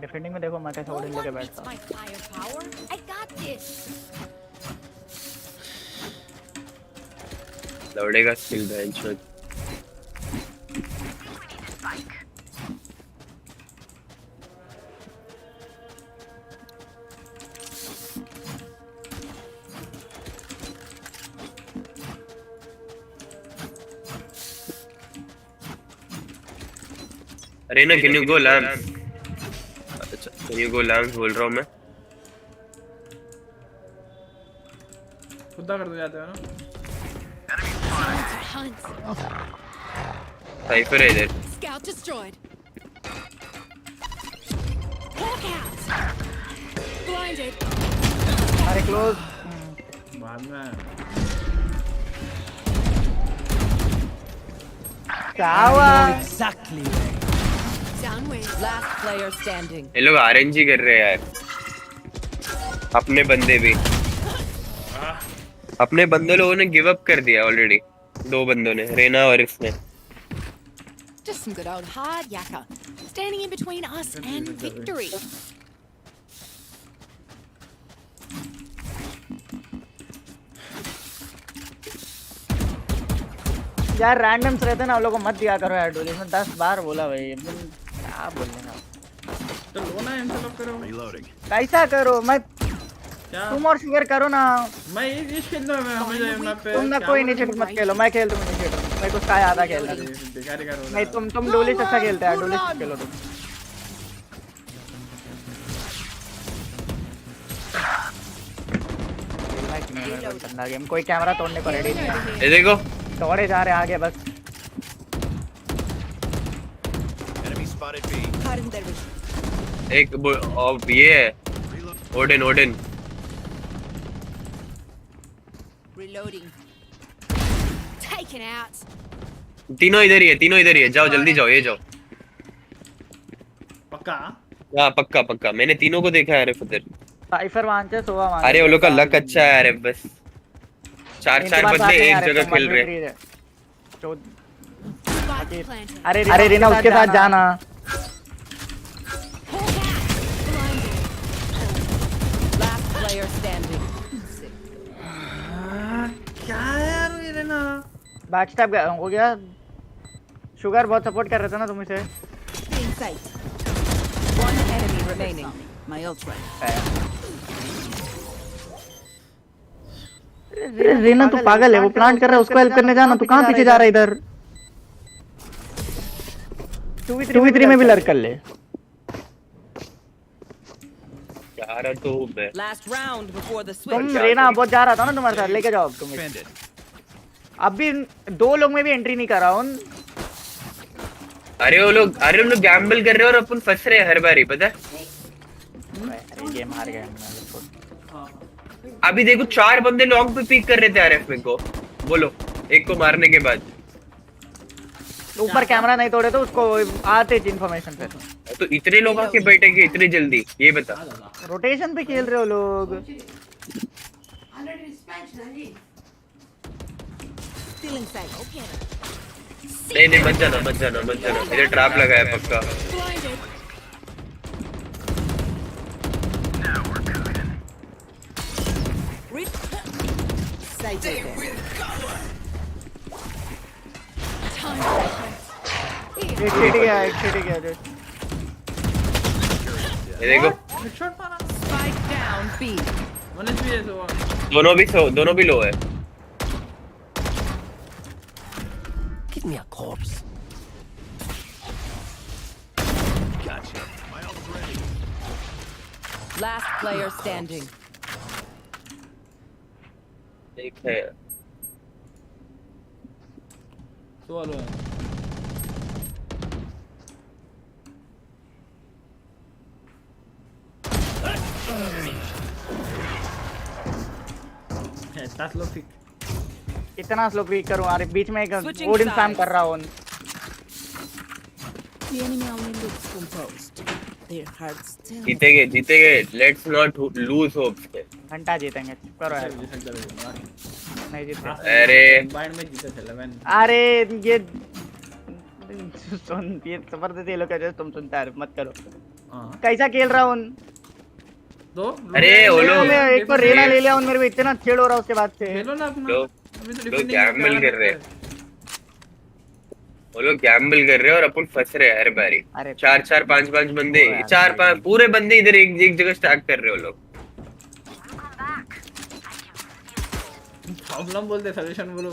डिफेंडिंग में देखो मैं कैसे होल्डिंग लेके बैठता हूँ। My firepower. I got this. लौड़े का स्किल बेंच में। अरे ना कैन यू गो लैम्प? अच्छा कैन यू गो लैम्प बोल रहा हूँ मैं। खुदा कर दो जाते हो ना। Hunt. साइफर है इधर। Scout destroyed. Hawk out. Blinded. अरे क्लोज। बाद में क्या हुआ? Exactly. Downwind. Last player standing. ये लोग आरएनजी कर रहे हैं यार। अपने बंदे भी, अपने बंदे लोगों ने गिव अप कर दिया ऑलरेडी। 2 बंदों ने, रेना और इसने। Just some good old hard yakka. Standing in between us and victory. यार रैंडम्स रहते ना, उन लोगों को मत दिया करो यार डोली। इसमें 10 बार बोला भाई, क्या बोलने का। तो लो ना इंटरलॉक करो। कैसा करो? मैं क्या? तुम और शुगर करो ना। मैं ये खेल रहा हूँ, मैं हमेशा मैप पे। तुम ना कोई इनिशिएटिव मत खेलो, मैं खेल दूँ इनिशिएटिव। मैं कुछ का आधा खेलना। बेकार ही करो। नहीं तुम डोली से अच्छा खेलते हैं, डोली से खेलो तुम। गंदा गेम, कोई कैमरा तोड़ने को रेडी नहीं है। ये देखो दौड़े जा रहे आगे बस। एक ऑफ ये है Odin Odin. Reloading. Taken out. तीनों इधर ही है, तीनों इधर ही है। जाओ जल्दी जाओ, ये जाओ। पक्का? हाँ पक्का पक्का, मैंने तीनों को देखा है। अरे उधर साइफर वहां से सोवा वहां। अरे वो लोग का लक अच्छा है। अरे बस 4 बंदे एक जगह खेल रहे हैं। Spike planted. अरे रीना उसके साथ जाना। player standing. क्या यार ये रहना बैकस्टैप हो गया। शुगर बहुत सपोर्ट कर रहे थे ना तुम इसे। In sight. One enemy remaining. My ult ready. Reena तू पागल है, वो प्लांट कर रहा है, उसको हेल्प करने जाना, तू कहाँ पीछे जा रहा है इधर। 2v3 में भी लर्क कर ले। Last round before the तुम switch. रीना बहुत जा रहा था ना तुम्हारे साथ, लेके जाओ अब तुम। अभी 2 लोग में भी एंट्री नहीं कर रहा हूँ। अरे वो लोग गैम्बल कर रहे हैं और अपन फंस रहे हैं हर बारी, पता है? गेम हार गए। अभी देखो 4 बंदे लॉन्ग पे पीक कर रहे थे आरएफ में को, बोलो एक को मारने के बाद। ऊपर कैमरा नहीं तोड़े तो उसको आते इन्फॉर्मेशन पे। तो इतने लोग आके बैठेंगे इतने जल्दी, ये बता। रोटेशन पे खेल रहे हो लोग। Still inside. Okay. नहीं मत जाना, इधर ट्रैप लगा है पक्का। Sighted. एक सीटी गया ये देखो हेडशॉट मारा। Spike down B. One HP है तो दोनों भी लो है। Give me a corpse. Last player standing. एक है सवाल है। इतना स्लो पिक, इतना स्लो पिक करूं? अरे बीच में एक Switching ओडिन स्पैम sides. कर रहा हूं। The enemy only looks composed. Their hearts still. जीतेंगे लेट्स नॉट लूज होप्स। घंटा जीतेंगे, चुप करो यार। नहीं जीते। अरे बाइंड में जीते थे 11। अरे ये सुन, ये जबरदस्ती ये लोग कहते हैं, तुम सुनता है मत करो। हां कैसा खेल रहा हूं? अरे वो लोग मैं एक को रेना ले लिया हूं, मेरे को इतना छेड़ हो रहा उसके बाद से। खेलो ना अपना। लोग अभी तो लोग गैम्बल कर रहे हैं, वो लोग गैम्बल कर रहे हैं और अपन फंस रहे हैं हर बारी। अरे 4 5 बंदे, 4 5 पूरे बंदे इधर एक जगह स्टैक कर रहे हो लोग। प्रॉब्लम बोलते सॉल्यूशन बोलो।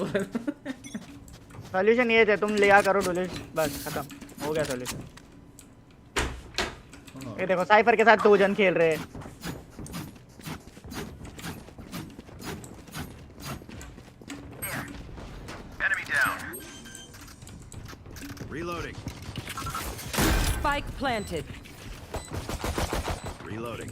सॉल्यूशन ये है, तुम लिया करो डुलिश, बस खत्म हो गया सॉल्यूशन। ये देखो साइफर के साथ 2 जन खेल रहे हैं। Reloading. Spike planted. Reloading.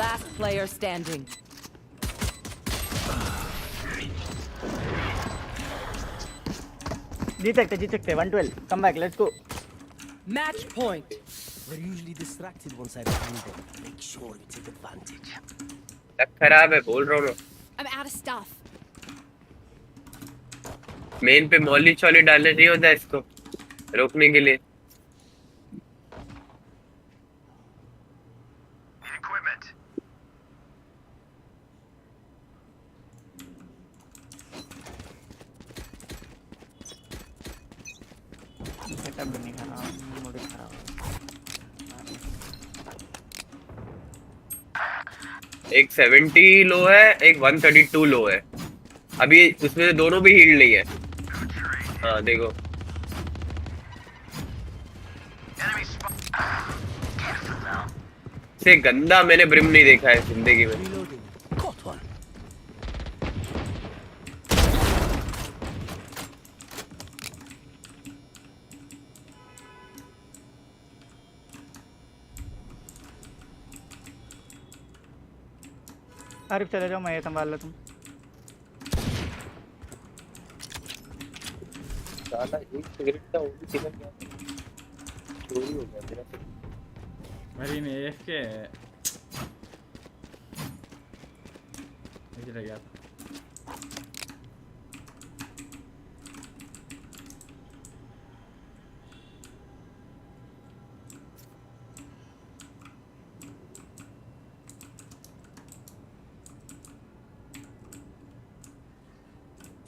Last player standing. जीत सकते 112। Come back, let's go. Match point. We're usually distracted once I find them. Make sure you take advantage. Luck खराब है, बोल रहा हूँ। I'm out of stuff. Main पे Molly चॉली डालने नहीं होता इसको रोकने के लिए। Equipment. सेटअप भी नहीं खराब, मूड खराब। एक 70 लो है, एक 132 लो है। अभी उसमें से दोनों भी हील्ड नहीं है। हाँ देखो से गंदा मैंने ब्रिम नहीं देखा है जिंदगी में। Reloading. Got one. आरिफ चले जाओ, मैं ये संभाल लेता हूँ। साला एक सिगरेट का वो भी चिकन गया, चोरी हो गया मेरा। मरी ने एफके इधर गया था।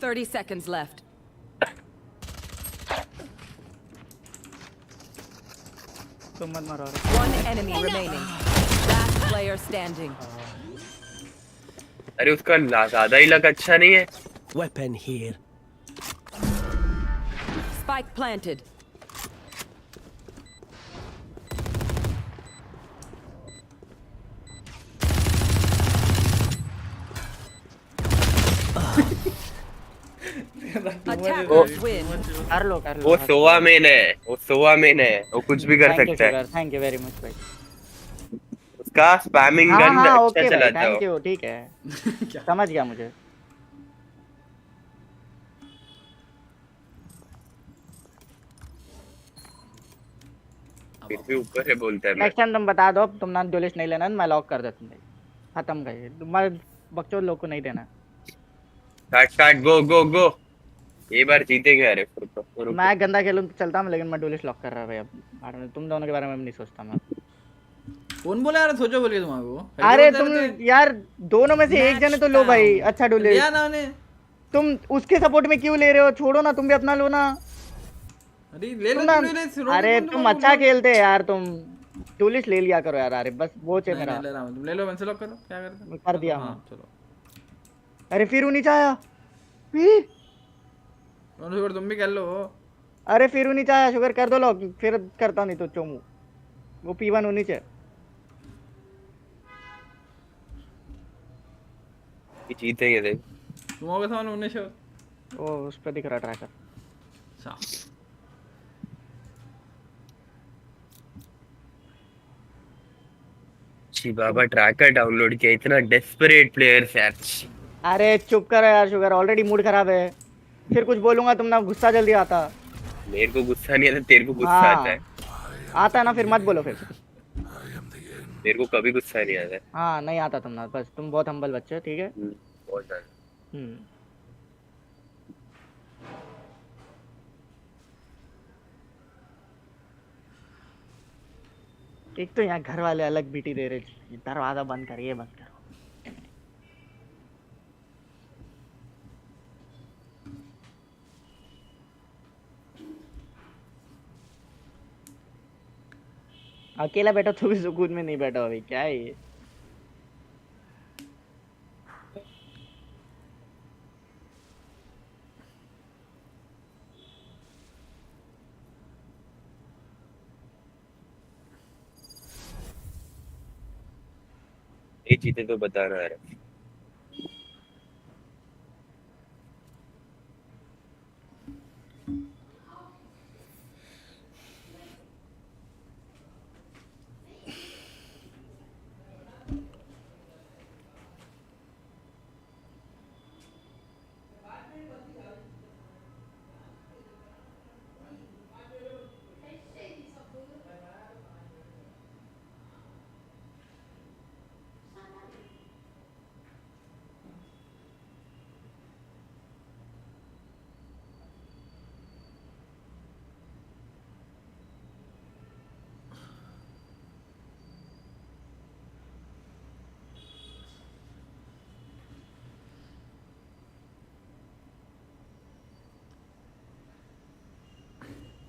30 seconds left. तुम मत मारो One enemy remaining. Last player standing. अरे उसका ज्यादा ही लक अच्छा नहीं है। Weapon here. Spike planted. Attackers win. कर लो वो सोवा मेन है, वो सोवा मेन है, वो कुछ भी कर सकता है। थैंक यू वेरी मच भाई। उसका स्पैमिंग गन हाँ अच्छा ओके भाई चलाता है। थैंक यू ठीक है समझ गया मुझे। फिर भी ऊपर से बोलता है। नेक्स्ट टाइम तुम बता दो तुम ना ड्यूलिस्ट नहीं लेना मैं लॉक कर देता हूँ भाई खत्म गए तुम्हारे बकचोद लोग को नहीं देना। काट काट गो गो गो ये बार जीतेंगे। अरे मैं गंदा खेलूं तो चलता हूँ लेकिन मैं ड्यूलिस्ट लॉक कर रहा भाई अब तुम दोनों के बारे में नहीं सोचता मैं। कौन बोला यार सोचो बोल के तुम्हारे को। अरे तुम यार दोनों में से एक जने तो लो भाई अच्छा ड्यूलिस्ट। ना उन्हें तुम उसके सपोर्ट में क्यों ले रहे हो छोड़ो ना तुम भी अपना लो ना। अरे ले लो अरे तुम अच्छा खेलते यार तुम ड्यूलिस्ट ले लिया करो यार। अरे बस वो चे मेरा ले रहा हूं तुम ले लो मैंने लॉक करो क्या करते कर दिया हां हाँ चलो। अरे फिर नीचे आया शुगर तुम भी कर लो। अरे फिर नीचे आया शुगर कर दो लॉक फिर करता नहीं तो चोमू वो P1 नीचे जीतेंगे देख। तुम होगे सामान उन्हें शो ओ उस पे दिख रहा ट्रैकर। अच्छा जी बाबा ट्रैकर डाउनलोड किया इतना डेस्परेट प्लेयर्स यार। अरे चुप करो यार शुगर ऑलरेडी मूड खराब है फिर कुछ बोलूंगा तुम ना गुस्सा जल्दी आता। मेरे को गुस्सा नहीं आता तेरे को गुस्सा आता है। आता है ना फिर मत बोलो फिर। मेरे को कभी गुस्सा नहीं आता। हाँ नहीं आता तुम ना बस तुम बहुत हम्बल बच्चे हो ठीक है। बहुत ज्यादा। एक तो यहाँ घर वाले अलग बीटी दे रहे दरवाजा बंद करिए बंद करो। अकेला बैठा तो भी सुकून में नहीं बैठा भाई क्या है ये। ये जीते तो बता रहा है।